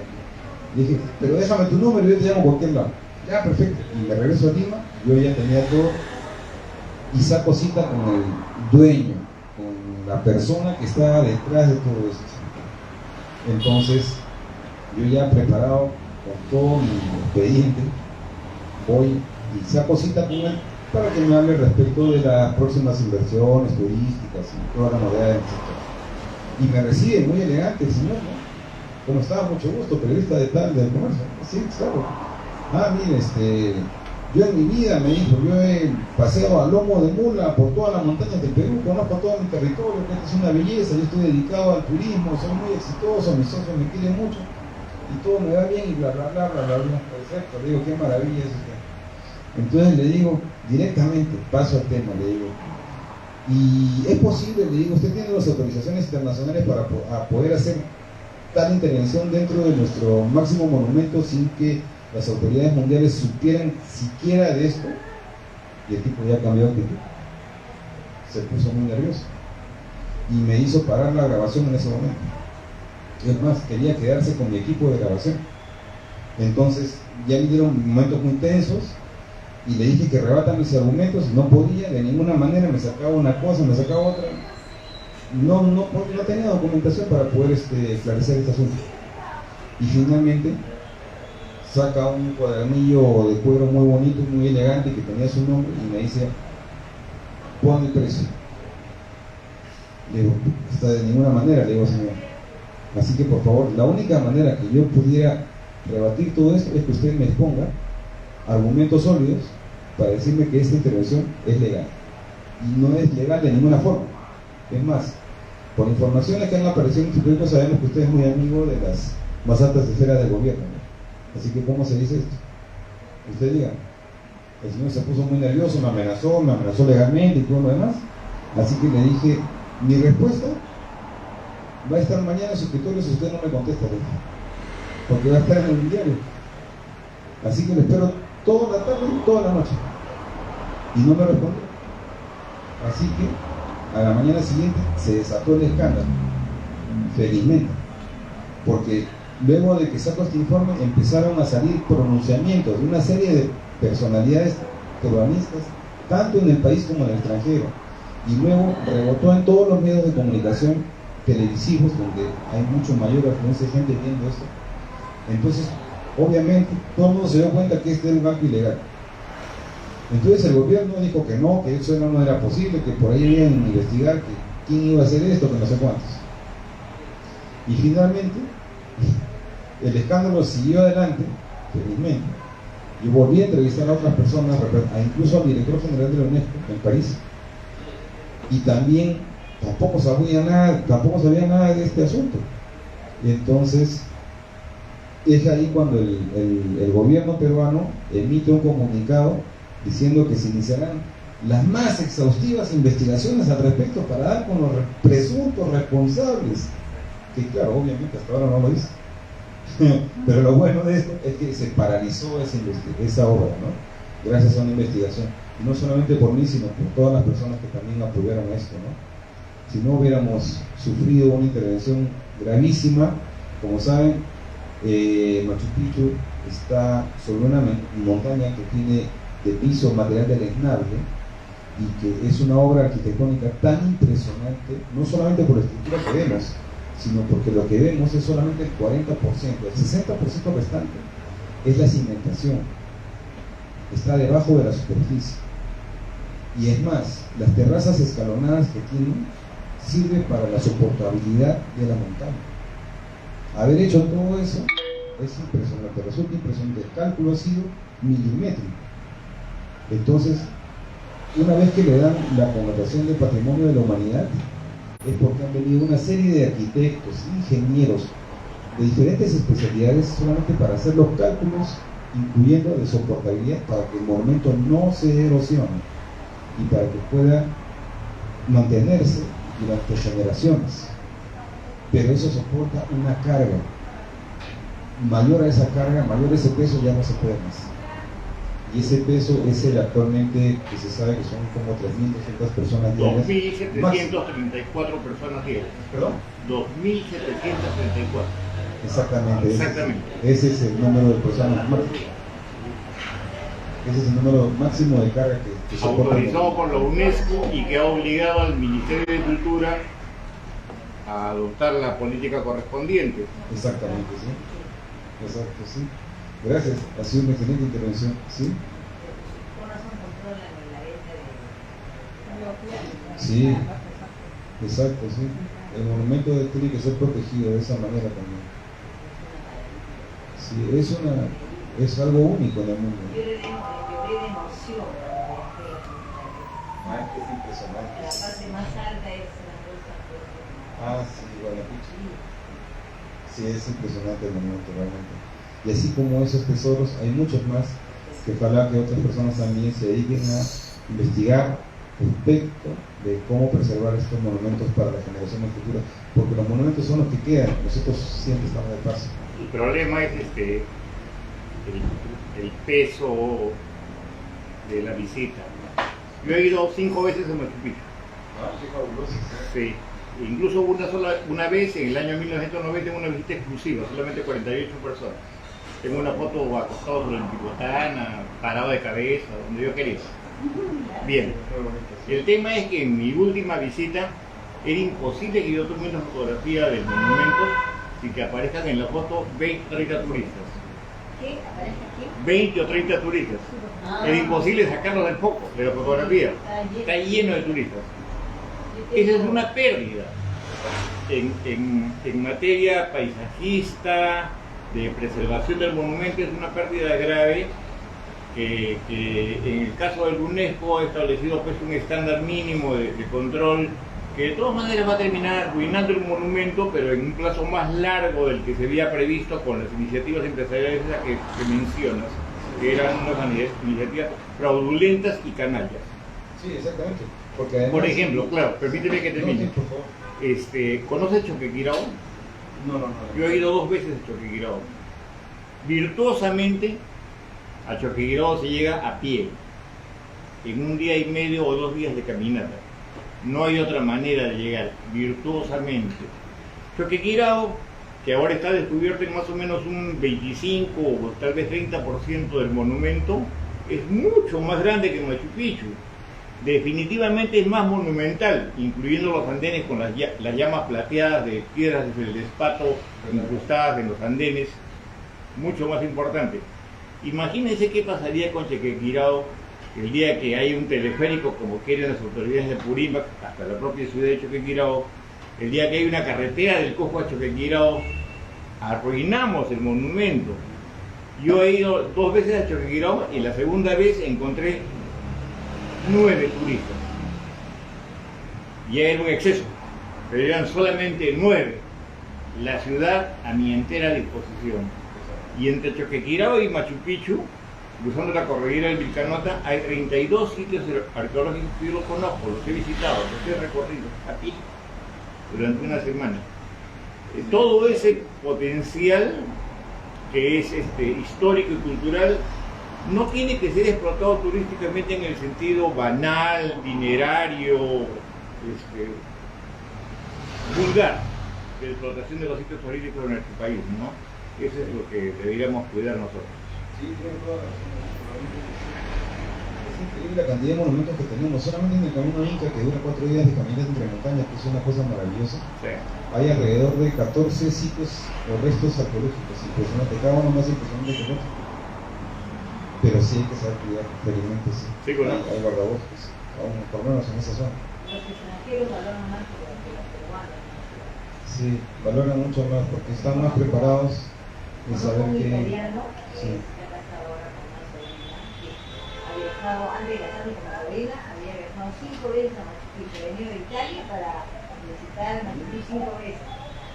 Speaker 2: Le dije, pero déjame tu número y yo te llamo a cualquier lado. Ya, perfecto. Y me regreso a Lima, yo ya tenía todo y saco cita con el dueño, con la persona que estaba detrás de todo esto. Entonces, yo ya preparado con todo mi expediente, voy y saco cita con él para que me hable respecto de las próximas inversiones turísticas y toda la novedad del sector. Y me recibe muy elegante el señor, ¿no? ¿Cómo está? Mucho gusto, periodista de tal, del comercio. Sí, claro. Ah, mire, yo en mi vida, me dijo, yo he paseado a lomo de mula por todas las montañas del Perú, conozco todo mi territorio, que esto es una belleza, yo estoy dedicado al turismo, soy muy exitoso, mis socios me quieren mucho, y todo me va bien, y bla, bla, bla, bla, bla, bla. Perfecto, le digo, qué maravilla es usted. Entonces le digo, directamente, paso al tema, le digo, y es posible, le digo, usted tiene las autorizaciones internacionales para poder hacer tal intervención dentro de nuestro máximo monumento sin que las autoridades mundiales supieran siquiera de esto. Y el tipo ya cambió de actitud, se puso muy nervioso y me hizo parar la grabación en ese momento. Es más, quería quedarse con mi equipo de grabación. Entonces ya me dieron momentos muy tensos y le dije que rebata mis argumentos y no podía, de ninguna manera, me sacaba una cosa, me sacaba otra. No tenía documentación para poder esclarecer este asunto. Y finalmente saca un cuadernillo de cuero muy bonito, muy elegante, que tenía su nombre, y me dice, pon el precio. Le digo, está de ninguna manera, le digo, señor. Así que por favor, la única manera que yo pudiera rebatir todo esto es que usted me exponga argumentos sólidos para decirme que esta intervención es legal. Y no es legal de ninguna forma. Es más, por informaciones que han aparecido en su periódico, sabemos que usted es muy amigo de las más altas esferas del gobierno, ¿no? Así que, ¿cómo se dice esto? Usted diga. El señor se puso muy nervioso, me amenazó legalmente y todo lo demás. Así que le dije, mi respuesta va a estar mañana en su escritorio si usted no me contesta, porque va a estar en el diario. Así que le espero toda la tarde y toda la noche. Y no me respondió. Así que a la mañana siguiente se desató el escándalo, felizmente, porque luego de que saco este informe empezaron a salir pronunciamientos de una serie de personalidades peruanistas, tanto en el país como en el extranjero, y luego rebotó en todos los medios de comunicación televisivos, donde hay mucho mayor afluencia de gente viendo esto. Entonces, obviamente, todo el mundo se dio cuenta que este era un acto ilegal. Entonces el gobierno dijo que no, que eso no era posible, que por ahí iban a investigar que quién iba a hacer esto, que no sé cuántos. Y finalmente el escándalo siguió adelante, felizmente. Yo volví a entrevistar a otras personas, incluso al director general de la UNESCO en París, y también tampoco sabía nada de este asunto. Y entonces es ahí cuando el gobierno peruano emite un comunicado diciendo que se iniciarán las más exhaustivas investigaciones al respecto para dar con los presuntos responsables, que claro, obviamente hasta ahora no lo hizo. Pero lo bueno de esto es que se paralizó esa obra, ¿no? Gracias a una investigación, y no solamente por mí, sino por todas las personas que también apoyaron esto, ¿no? Si no hubiéramos sufrido una intervención gravísima, como saben, Machu Picchu está sobre una montaña que tiene de piso material deleznable y que es una obra arquitectónica tan impresionante, no solamente por la estructura que vemos, sino porque lo que vemos es solamente el 40%, el 60% restante es la cimentación, está debajo de la superficie. Y es más, las terrazas escalonadas que tienen sirven para la soportabilidad de la montaña. Haber hecho todo eso es impresionante, resulta impresionante. El cálculo ha sido milimétrico. Entonces, una vez que le dan la connotación de patrimonio de la humanidad, es porque han venido una serie de arquitectos, ingenieros de diferentes especialidades solamente para hacer los cálculos, incluyendo de soportabilidad, para que el monumento no se erosione y para que pueda mantenerse durante generaciones. Pero eso soporta una carga. Mayor a esa carga, mayor a ese peso, ya no se puede más. Y ese peso es el actualmente que se sabe que son como 3.200 personas diarias.
Speaker 3: 2.734 personas diarias.
Speaker 2: ¿Perdón?
Speaker 3: 2.734.
Speaker 2: Exactamente.
Speaker 3: Exactamente.
Speaker 2: Ese es el número de personas máximo. Ese es el número máximo de carga que soporta.
Speaker 3: Autorizado por la UNESCO y que ha obligado al Ministerio de Cultura a adoptar la política correspondiente.
Speaker 2: Exactamente, sí. Exacto, sí. Gracias, ha sido una excelente intervención. ¿Sí? Sí, exacto, sí. El monumento tiene que ser protegido de esa manera también. Sí, es algo único en el mundo.
Speaker 4: Lloré de emoción.
Speaker 2: Ah, es impresionante.
Speaker 4: La parte más alta es la rosa.
Speaker 2: Ah, sí, bueno, sí, es impresionante el monumento realmente. Y así como esos tesoros, hay muchos más que ojalá que otras personas también se dediquen a investigar respecto de cómo preservar estos monumentos para las generaciones futuras, porque los monumentos son los que quedan, nosotros siempre estamos de paso.
Speaker 3: El problema es el peso de la visita. Yo he ido 5 veces a Machu Picchu.
Speaker 2: Ah, qué fabuloso.
Speaker 3: Sí. Incluso una vez en el año 1990 en una visita exclusiva, solamente 48 personas. Tengo una foto acostado sobre el Picotana, parado de cabeza, donde yo quería. Bien. El tema es que en mi última visita era imposible que yo tome una fotografía del monumento sin que aparezcan en la foto 20 o 30 turistas.
Speaker 4: ¿Qué? ¿Aparece aquí?
Speaker 3: 20 o 30 turistas. Era imposible sacarlos del foco de la fotografía. Está lleno de turistas. Esa es una pérdida en materia paisajista, de preservación del monumento, es una pérdida grave que en el caso del UNESCO ha establecido pues un estándar mínimo de control que de todas maneras va a terminar arruinando el monumento, pero en un plazo más largo del que se había previsto con las iniciativas empresariales que mencionas, que eran unas iniciativas fraudulentas y canallas.
Speaker 2: Sí, exactamente. Porque además,
Speaker 3: por ejemplo, claro, permíteme que termine.
Speaker 2: No, sí, por favor.
Speaker 3: ¿Conoces Choquequirao?
Speaker 2: No.
Speaker 3: Yo he ido 2 veces a Choquequirao. Virtuosamente, a Choquequirao se llega a pie, en 1 día y medio o 2 días de caminata. No hay otra manera de llegar, virtuosamente. Choquequirao, que ahora está descubierto en más o menos un 25 o tal vez 30% del monumento, es mucho más grande que Machu Picchu. Definitivamente es más monumental, incluyendo los andenes con las llamas plateadas de piedras de feldespato incrustadas en los andenes, mucho más importante. Imagínense qué pasaría con Choquequirao el día que hay un teleférico, como quieren las autoridades de Purímac, hasta la propia ciudad de Choquequirao, el día que hay una carretera del Cojo a Choquequirao, arruinamos el monumento. Yo he ido 2 veces a Choquequirao y la segunda vez encontré 9 turistas. Ya era un exceso, pero eran solamente 9. La ciudad a mi entera disposición. Y entre Choquequirao y Machu Picchu, cruzando la cordillera del Vilcanota, hay 32 sitios arqueológicos que yo los conozco, los he visitado, los he recorrido a pie durante una semana. Todo ese potencial que es histórico y cultural no tiene que ser explotado turísticamente en el sentido banal, dinerario, vulgar de explotación de los sitios turísticos de nuestro país, ¿no? Eso es lo que deberíamos cuidar nosotros.
Speaker 2: Sí, tiene toda la razón. Es increíble la cantidad de monumentos que tenemos. Solamente en el Camino Inca, que dura 4 días de caminata entre montañas, que es una cosa maravillosa,
Speaker 3: Sí.
Speaker 2: hay alrededor de 14 sitios o restos arqueológicos. Impresionante, cada uno más impresionante que el otro. Pero sí hay que saber cuidar, felizmente sí.
Speaker 3: Sí, claro.
Speaker 2: Hay guardabosques, aún por lo menos en esa zona.
Speaker 4: Los extranjeros valoran más que los peruanos.
Speaker 2: Sí, valoran mucho más porque están más preparados en saber
Speaker 4: Un
Speaker 2: que...
Speaker 4: italiano
Speaker 2: Sí.
Speaker 4: que ha casado ahora con una sobrina, que ha viajado, antes de casarse con la sobrina, había viajado 5 veces a Machu Picchu, ha venido de Italia para visitar Machu Picchu 5 veces.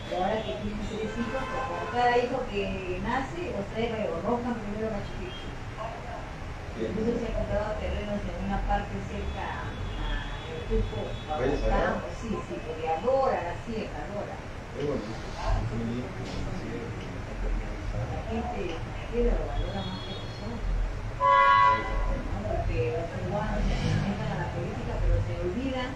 Speaker 4: Y ahora que tienen 3 hijos, pues como cada hijo que nace, los trae para que conozcan primero Machu Picchu. Incluso se ha comprado terrenos en una parte cerca a Cusco, sí, porque adoran la sierra, adoran.
Speaker 2: Es bonito.
Speaker 4: La gente lo valora más que nosotros. Porque los peruanos se alimentan a la política, pero se olvidan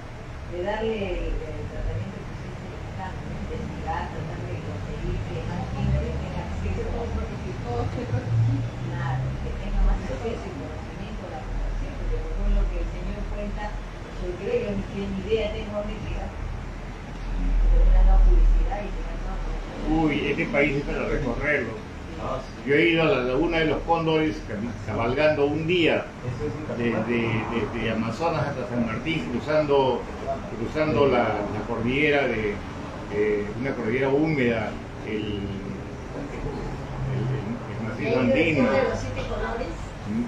Speaker 4: de darle el tratamiento que ustedes necesitan, investigar, tratar de conseguir que más gente tenga acceso, nada, que tenga más acceso y conocimiento a la población, porque según lo que el señor cuenta, yo creo que no tiene ni idea, tengo dónde llegar. Pero me han dado publicidad y se me han dado.
Speaker 3: Uy, este país es para recorrerlo. Yo he ido a la Laguna de los Cóndores cabalgando un día desde Amazonas hasta San Martín, cruzando la cordillera una cordillera húmeda, el macizo andino.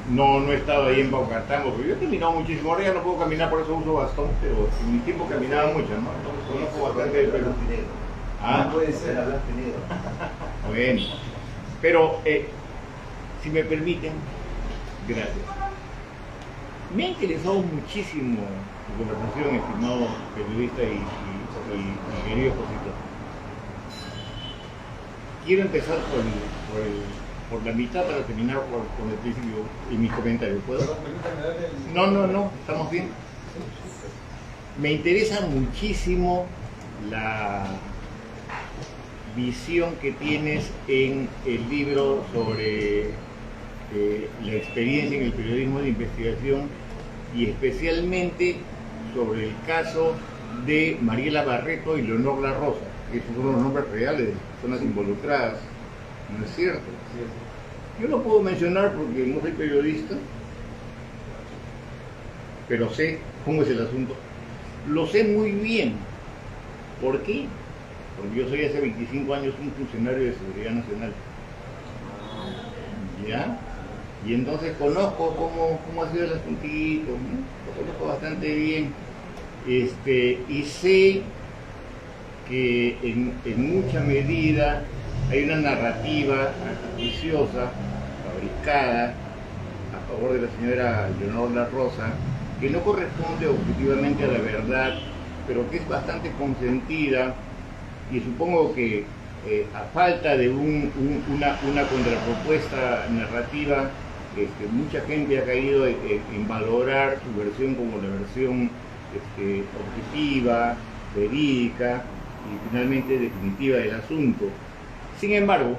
Speaker 3: No he estado ahí en Paucartambo, pero yo he caminado muchísimo. Ahora ya no puedo caminar, por eso uso bastón, pero en mi tiempo caminaba mucho, ¿no? Entonces conozco bastante del Perú.
Speaker 2: Ah, puede ser.
Speaker 3: Bueno, pero si me permiten, gracias. Me ha interesado muchísimo su conversación, estimado periodista y querido expositor. Quiero empezar por la mitad para terminar con el principio y mis comentarios. ¿Puedo? No, estamos bien. Me interesa muchísimo la visión que tienes en el libro sobre la experiencia en el periodismo de investigación y especialmente sobre el caso de Mariela Barreto y Leonor La Rosa. Esos son los nombres reales de las personas involucradas, ¿no es cierto? Yo no puedo mencionar porque no soy periodista, pero sé cómo es el asunto. Lo sé muy bien. ¿Por qué? Porque yo soy hace 25 años un funcionario de seguridad nacional. ¿Ya? Y entonces conozco cómo ha sido el asuntito, ¿no? Lo conozco bastante bien. Y sé que en mucha medida hay una narrativa artificiosa, fabricada, a favor de la señora Leonor La Rosa, que no corresponde objetivamente a la verdad, pero que es bastante consentida, y supongo que a falta de una contrapropuesta narrativa, mucha gente ha caído en valorar su versión como la versión objetiva, verídica y finalmente definitiva del asunto. Sin embargo,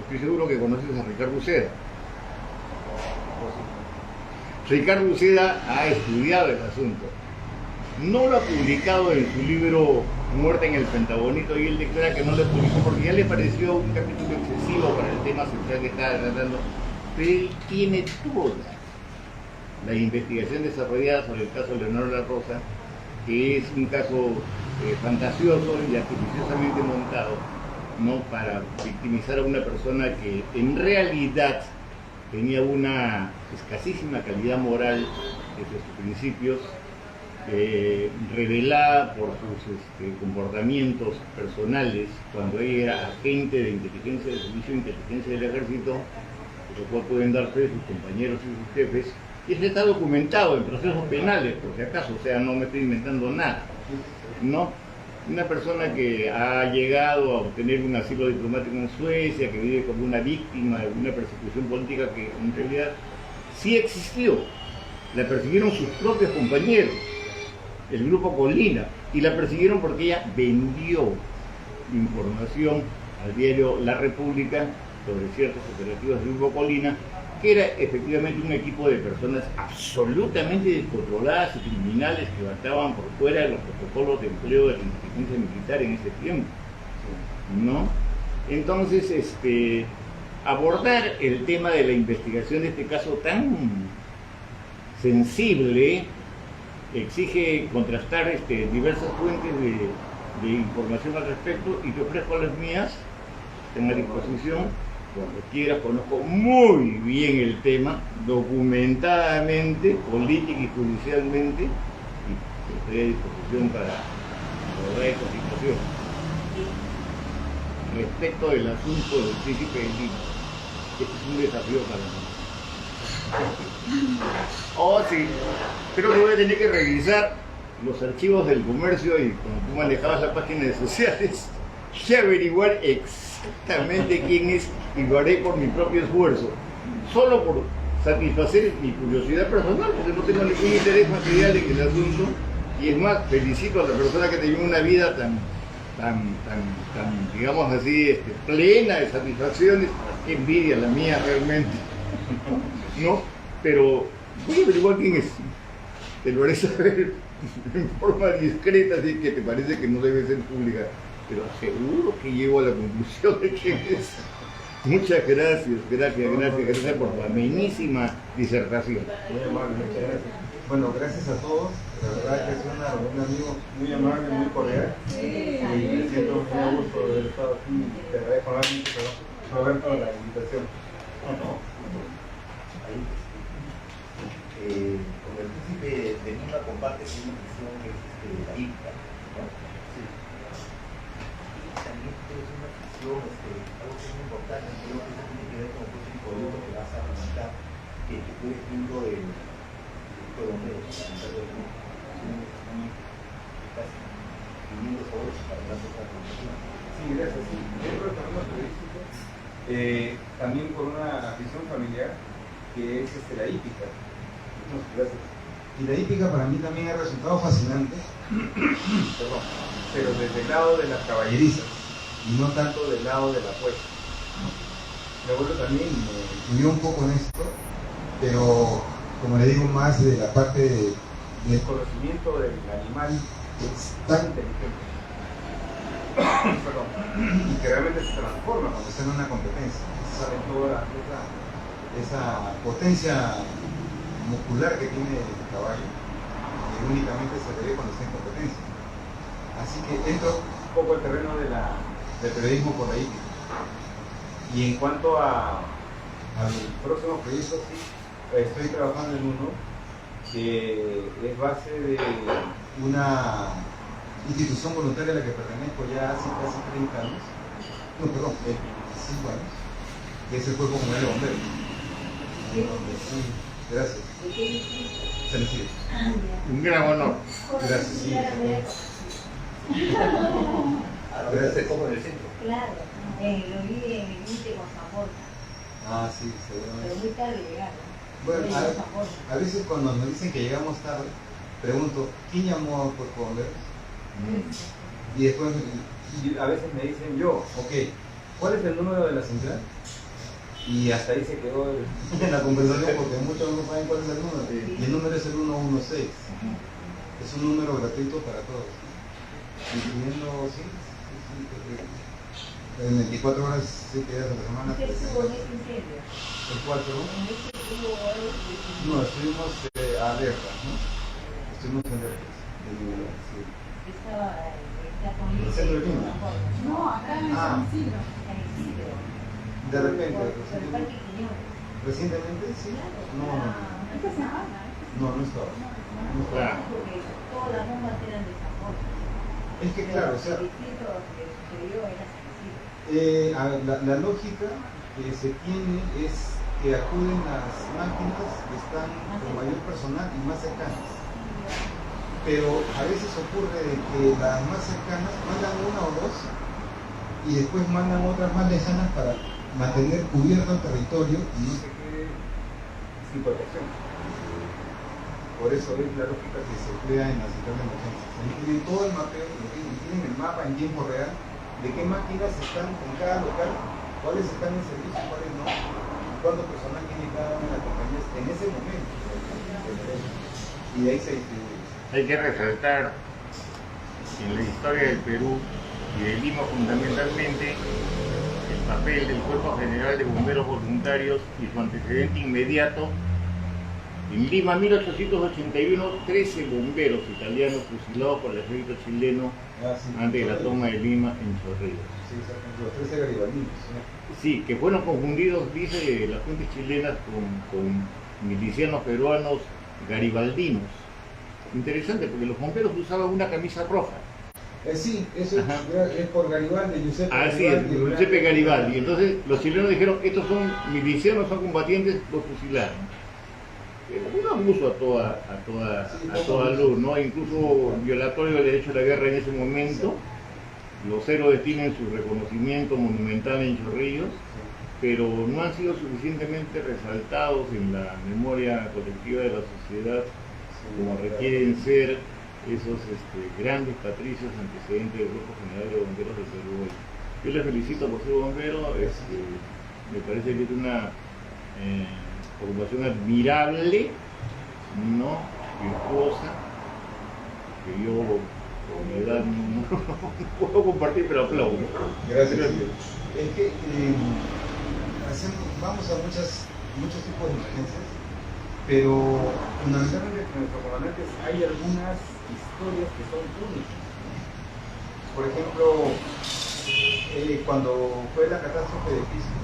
Speaker 3: estoy seguro que conoces a Ricardo Uceda. Ricardo Uceda ha estudiado el asunto. No lo ha publicado en su libro Muerte en el Pentagonito, y él declara que no lo publicó porque ya le pareció un capítulo excesivo para el tema central que estaba tratando. Pero él tiene toda la investigación desarrollada sobre el caso de Leonor La Rosa, que es un caso fantasioso y artificiosamente montado, ¿no?, para victimizar a una persona que en realidad tenía una escasísima calidad moral desde sus principios, revelada por sus comportamientos personales cuando ella era agente de inteligencia, del servicio de inteligencia del ejército, lo cual pueden dar fe sus compañeros y sus jefes, y eso está documentado en procesos penales, por si acaso, o sea, no me estoy inventando nada, ¿no? Una persona que ha llegado a obtener un asilo diplomático en Suecia, que vive como una víctima de una persecución política que en realidad sí existió. La persiguieron sus propios compañeros, el grupo Colina, y la persiguieron porque ella vendió información al diario La República sobre ciertos operativos del grupo Colina, que era efectivamente un equipo de personas absolutamente descontroladas y criminales que bastaban por fuera de los protocolos de empleo de la inteligencia militar en ese tiempo, ¿no? Entonces, abordar el tema de la investigación de este caso tan sensible exige contrastar diversas fuentes de información al respecto, y te ofrezco las mías, tengo a disposición. Cuando quieras, conozco muy bien el tema, documentadamente, política y judicialmente, y estoy a disposición para abordar esta situación. Respecto del asunto del príncipe de Lima, este es un desafío para mí. Oh, sí, creo que voy a tener que revisar los archivos del comercio, y como tú manejabas las páginas sociales, quise averiguar exactamente quién es y lo haré por mi propio esfuerzo, solo por satisfacer mi curiosidad personal, porque no tengo ningún interés material en el asunto, y es más, felicito a la persona que tenía una vida tan digamos así, plena de satisfacciones. Qué envidia la mía realmente, ¿no? Pero voy a averiguar quién es, te lo haré saber en forma discreta, así que te parece que no debe ser pública, pero seguro que llego a la conclusión de quién es. Muchas gracias por tu amenísima disertación.
Speaker 2: Muy amable, muchas gracias. Bueno, gracias a todos. La verdad que es un amigo muy amable, muy cordial. Y me siento muy a gusto de haber estado aquí. Te agradezco nuevamente, Roberto, la invitación.
Speaker 1: Como el príncipe de Lima comparte una ficción que es la hípica, ¿no? Sí. Y también es una ficción, algo que es muy importante, creo que eso tiene que ver con el próximo producto que vas a presentar, que fue el libro del de bomberos, casi 500 horas para dar otra conclusión.
Speaker 2: Sí, gracias. Sí. Dentro del programa periodístico, también por una afición familiar que es la hípica. Gracias. Y la hípica para mí también ha resultado fascinante, perdón, pero desde el lado de las caballerizas y no tanto del lado de la apuesta, ¿no? Mi abuelo también me influyó un poco en esto, pero como le digo, más de la parte del conocimiento del animal, que es tan inteligente perdón, y que realmente se transforma cuando está en una competencia, sabe toda esa potencia muscular que tiene el caballo, que únicamente se ve cuando está en competencia. Así que entro un poco al terreno del periodismo por ahí. Y en cuanto al próximo proyecto, sí, estoy trabajando en uno que es base de una institución voluntaria a la que pertenezco ya hace casi 30 años, no, perdón, 25 años, que es el Cuerpo Comunal de Bomberos. Gracias. Se le sigue.
Speaker 3: Un gran honor.
Speaker 2: Gracias, sí.
Speaker 1: Gracias, como en el centro.
Speaker 4: Claro, lo vi en el límite con San Borja,
Speaker 2: Ah, sí,
Speaker 4: pero
Speaker 2: seguramente.
Speaker 4: muy tarde llegaron.
Speaker 2: Bueno,
Speaker 4: Con San Borja.
Speaker 2: a veces cuando nos dicen que llegamos tarde, pregunto, ¿quién llamó al Cuerpo de Bomberos? Y después, a veces me dicen yo, ok, ¿cuál es el número de la central? Y hasta ahí se quedó en la conversación porque muchos no saben cuál es el número. Y el número es el 116. Es un número gratuito para todos. Incluyendo, sí, en 24 horas, 7 días a la semana.
Speaker 4: ¿Qué estuvo en ese incendio?
Speaker 2: El 4, ¿no?
Speaker 4: En ese estuvo
Speaker 2: No, estuvimos alerta, ¿no? Estuvimos alerta. Sí.
Speaker 4: estaba con
Speaker 2: ¿En el centro de Lima?
Speaker 5: No, acá en San Isidro.
Speaker 4: San Isidro.
Speaker 2: De repente,
Speaker 4: Por el Parque Quiñones.
Speaker 2: recientemente, sí. No
Speaker 5: Esta semana.
Speaker 2: no estaba. No estaba.
Speaker 3: Claro.
Speaker 4: Porque todas las bombas eran de San Borja.
Speaker 2: Es que claro, o sea,
Speaker 4: El distrito que sucedió era San Isidro.
Speaker 2: la lógica que se tiene es que acuden las máquinas que están con mayor personal y más cercanas. Pero a veces ocurre de que las más cercanas mandan una o dos y después mandan otras más lejanas para mantener cubierto el territorio y no se quede sin protección. Por eso es la lógica que se emplea en la central de emergencias. Ahí tienen todo el mapeo, tienen el mapa en tiempo real de qué máquinas están en cada local, cuáles están en servicio, cuáles no, cuánto personal tiene cada una de las compañías en ese momento. Y de ahí se distribuye.
Speaker 3: Hay que resaltar en la historia del Perú y de Lima fundamentalmente el papel del Cuerpo General de Bomberos Voluntarios y su antecedente inmediato. En Lima, 1881, 13 bomberos italianos fusilados por el ejército chileno antes de la toma de Lima en Chorrillos.
Speaker 2: Sí, exactamente, los 13 garibaldinos.
Speaker 3: Sí, que fueron confundidos, dice las fuentes chilenas, con milicianos peruanos garibaldinos. Interesante, porque los bomberos usaban una camisa roja.
Speaker 2: Sí, eso es por Garibaldi, Giuseppe
Speaker 3: Así es, Giuseppe Garibaldi. Entonces los chilenos dijeron, estos son milicianos, son combatientes, los fusilaron. Un abuso a toda luz, ¿no? Incluso violatorio del derecho a la guerra en ese momento. Los héroes tienen su reconocimiento monumental en Chorrillos, pero no han sido suficientemente resaltados en la memoria colectiva de la sociedad como requieren ser esos grandes patricios antecedentes del Grupo General de Bomberos de Perú. Yo les felicito por ser bombero, me parece que es una ocupación admirable, ¿no? Virtuosa, que yo con mi edad no puedo compartir, pero aplaudo.
Speaker 2: Gracias. Es que vamos a muchos tipos de emergencias, pero fundamentalmente en nuestros comandantes hay algunas historias que son únicas. Por ejemplo, cuando fue la catástrofe de Pisco,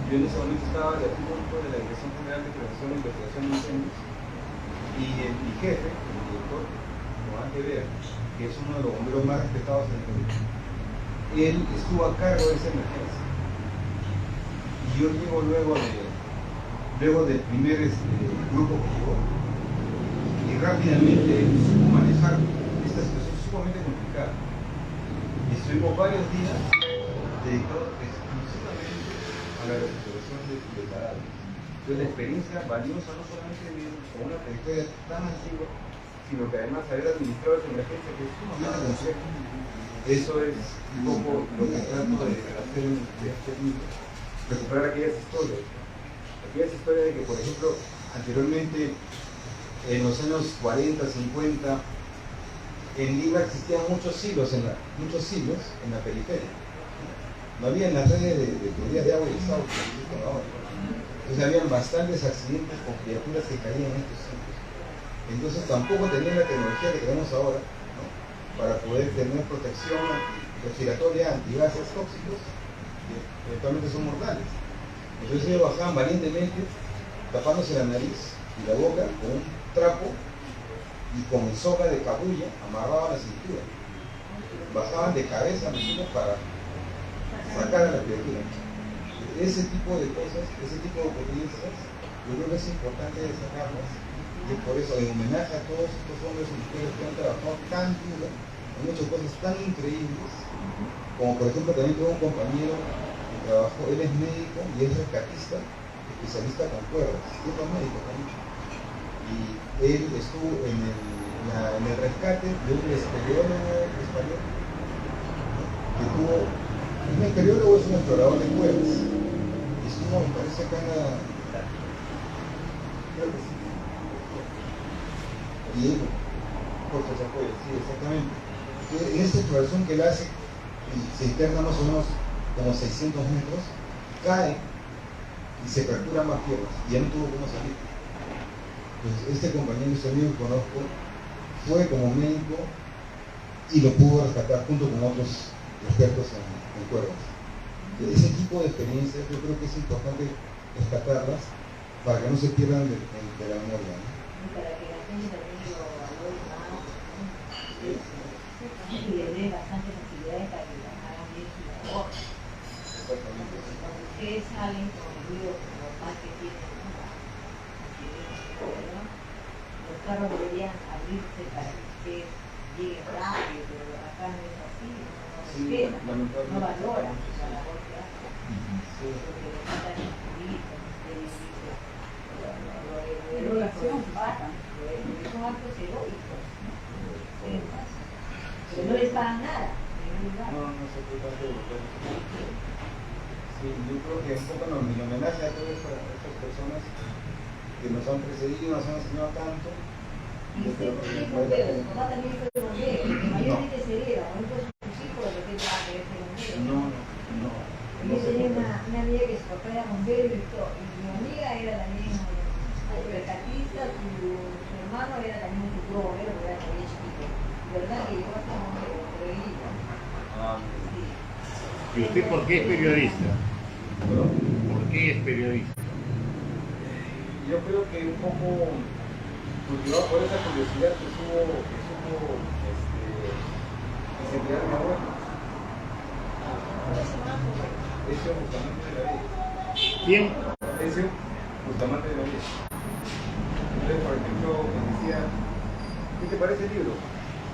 Speaker 2: yo en ese momento estaba de adjunto de la Dirección General de Prevención e Investigación de Incendios, y mi jefe, el director, Juan Tevera, que es uno de los bomberos más respetados en el Perú, él estuvo a cargo de esa emergencia. Y yo llego luego del primer grupo que llegó, y rápidamente supo manejar esta situación sumamente complicada. Estuvimos varios días dedicados exclusivamente a la recuperación de cadáveres. Entonces la experiencia valiosa no solamente con una trayectoria tan antigua, sino que además haber administrado esa emergencia que es sumamente compleja. Eso es un poco lo que trato de hacer en este libro, recuperar aquellas historias de que, por ejemplo, anteriormente, en los años 40, 50, en Lima existían muchos silos en la periferia. No había en las redes de tuberías de agua y desagüe que existen ahora. Entonces habían bastantes accidentes con criaturas que caían en estos sitios. Entonces tampoco tenían la tecnología que tenemos ahora, ¿no? Para poder tener protección respiratoria antigases tóxicos que eventualmente son mortales. Entonces ellos bajaban valientemente, tapándose la nariz y la boca con un trapo y con soga de cabulla amarraban la cintura. Bajaban de cabeza para sacar a la criatura. Ese tipo de cosas, ese tipo de experiencias, yo creo que es importante destacarlas. Y es por eso, en homenaje a todos estos hombres y mujeres que han trabajado tan duro, han hecho cosas tan increíbles, como por ejemplo también tengo un compañero que trabajó, él es médico y es rescatista, especialista con cuerdas, siendo médico también. Y él estuvo en el rescate de un espeleólogo español, que tuvo, un espeleólogo es un explorador de cuevas, y estuvo, me parece, acá en la... Creo que sí. Y él, Jorge Chapoya, sí, exactamente. En esta exploración que él hace, se interna más o menos como 600 metros, cae y se fractura ambas piernas, y ya no tuvo cómo salir. Entonces, este compañero, este amigo que conozco, fue como médico y lo pudo rescatar junto con otros expertos en cuerdas. Ese tipo de experiencias yo creo que es importante rescatarlas para que no se pierdan de la memoria, ¿no?
Speaker 4: Y para que la gente también lo valore más, ¿no? Y le dé bastante facilidades para que hagan bien su labor.
Speaker 2: Exactamente.
Speaker 4: Cuando ustedes salen con el ruido normal que tienen, ¿no? Los carros deberían abrirse para que ustedes lleguen rápido, pero acá no es así, no valoran la labor que hacen, porque le faltan listos, son actos heroicos, pero no les pagan nada.
Speaker 2: No se trata de volver. Sí, yo creo que un poco en homenaje a todas estas personas que nos han precedido, nos han enseñado tanto.
Speaker 4: Y usted, ¿por qué es bombero? Su mamá también fue bombero, que mayormente se hereda, ¿no? Entonces sus hijos de repente van a querer ser bomberos.
Speaker 2: No.
Speaker 4: Yo tenía una amiga que su papá era bombero y mi amiga era también rescatista, su hermano era también un futuro bombero, pero era todavía chiquito. ¿Verdad que llegó a ser bombero? Pero ella. Sí.
Speaker 3: ¿Y usted por qué es periodista?
Speaker 2: Bueno,
Speaker 3: ¿Por qué es periodista?
Speaker 2: yo creo que un poco cultivado por esa curiosidad que supo incentivar mi abuelo. Ese Bustamante de la vida.
Speaker 3: ¿Quién?
Speaker 2: Ese Bustamante de la vida. Entonces, por ejemplo, me decía, ¿qué te parece el libro?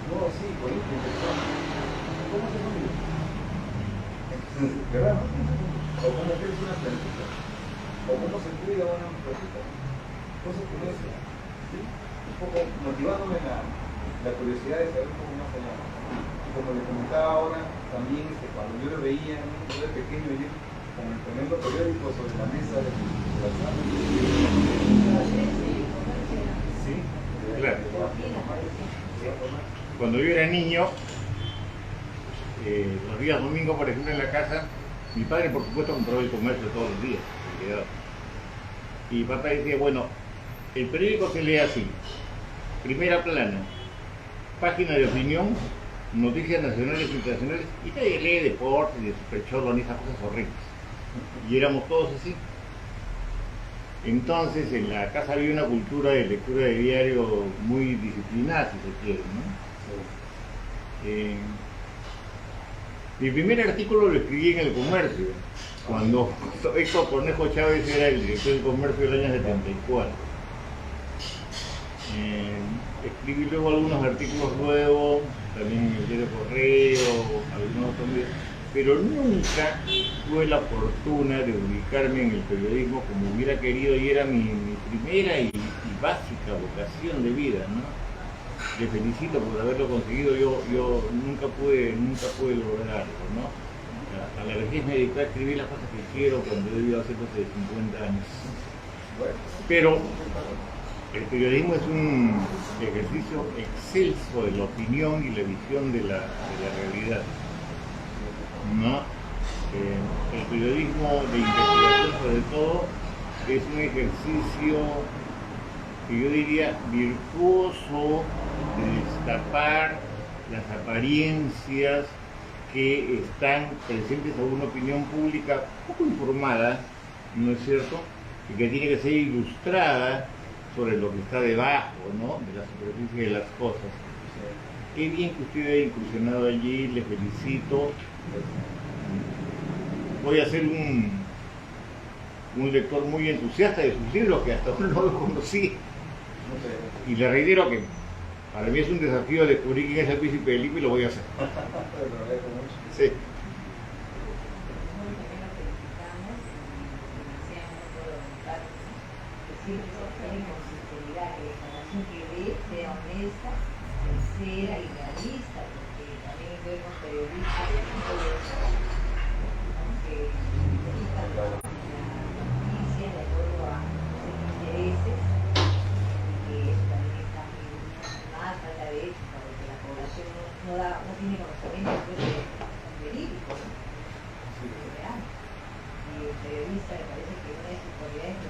Speaker 2: No, sí, bonito, interesante. cómo se come? ¿Verdad? O cómo crece una plantita, o cómo se cuida una plantita. Cosas como eso, ¿sí? Un poco motivándome la curiosidad de saber un poco más allá. Y como les comentaba ahora, también cuando yo lo veía, ¿no? Yo de pequeño, yo con el tremendo periódico sobre la mesa de la sala. Sí,
Speaker 3: Claro. Cuando yo era niño, los días domingos, por ejemplo, en la casa, mi padre, por supuesto, compraba el comercio todos los días. Y mi papá decía, bueno, el periódico se lee así: primera plana, página de opinión, noticias nacionales e internacionales, y nadie lee deportes, de superchorro, ni esas cosas horribles. Y éramos todos así. Entonces, en la casa había una cultura de lectura de diario muy disciplinada, si se quiere, ¿no? Mi primer artículo lo escribí en El Comercio, cuando Héctor Cornejo Chávez era el director del Comercio del año 74. Escribí luego algunos artículos nuevos, también en el diario Correo, algunos otros, pero nunca tuve la fortuna de ubicarme en el periodismo como hubiera querido, y era mi primera y básica vocación de vida, ¿no? Le felicito por haberlo conseguido. Yo nunca pude lograrlo, ¿no? A la vejez me dediqué a escribir las cosas que quiero cuando he vivido hace más de 50 años. Pero el periodismo es un ejercicio excelso de la opinión y la visión de la realidad, ¿no? El periodismo de investigación, sobre todo, es un ejercicio que yo diría virtuoso de destapar las apariencias que están presentes a una opinión pública poco informada, ¿no es cierto? Y que tiene que ser ilustrada sobre lo que está debajo, ¿no?, de la superficie de las cosas. Qué bien que usted haya incursionado allí, le felicito. Voy a ser un lector muy entusiasta de sus libros, que hasta ahora no los conocí. Y le reitero que para mí es un desafío descubrir quién es el príncipe de Lima, y lo voy a hacer. Sí.
Speaker 4: Sea honesta, sincera y realista, porque también vemos periodistas que necesitan la noticia de acuerdo a sus intereses, y que eso también está más falta de ética, porque la población no tiene conocimiento de verídico, ¿no? Real. Y el periodista me parece que una de sus cualidades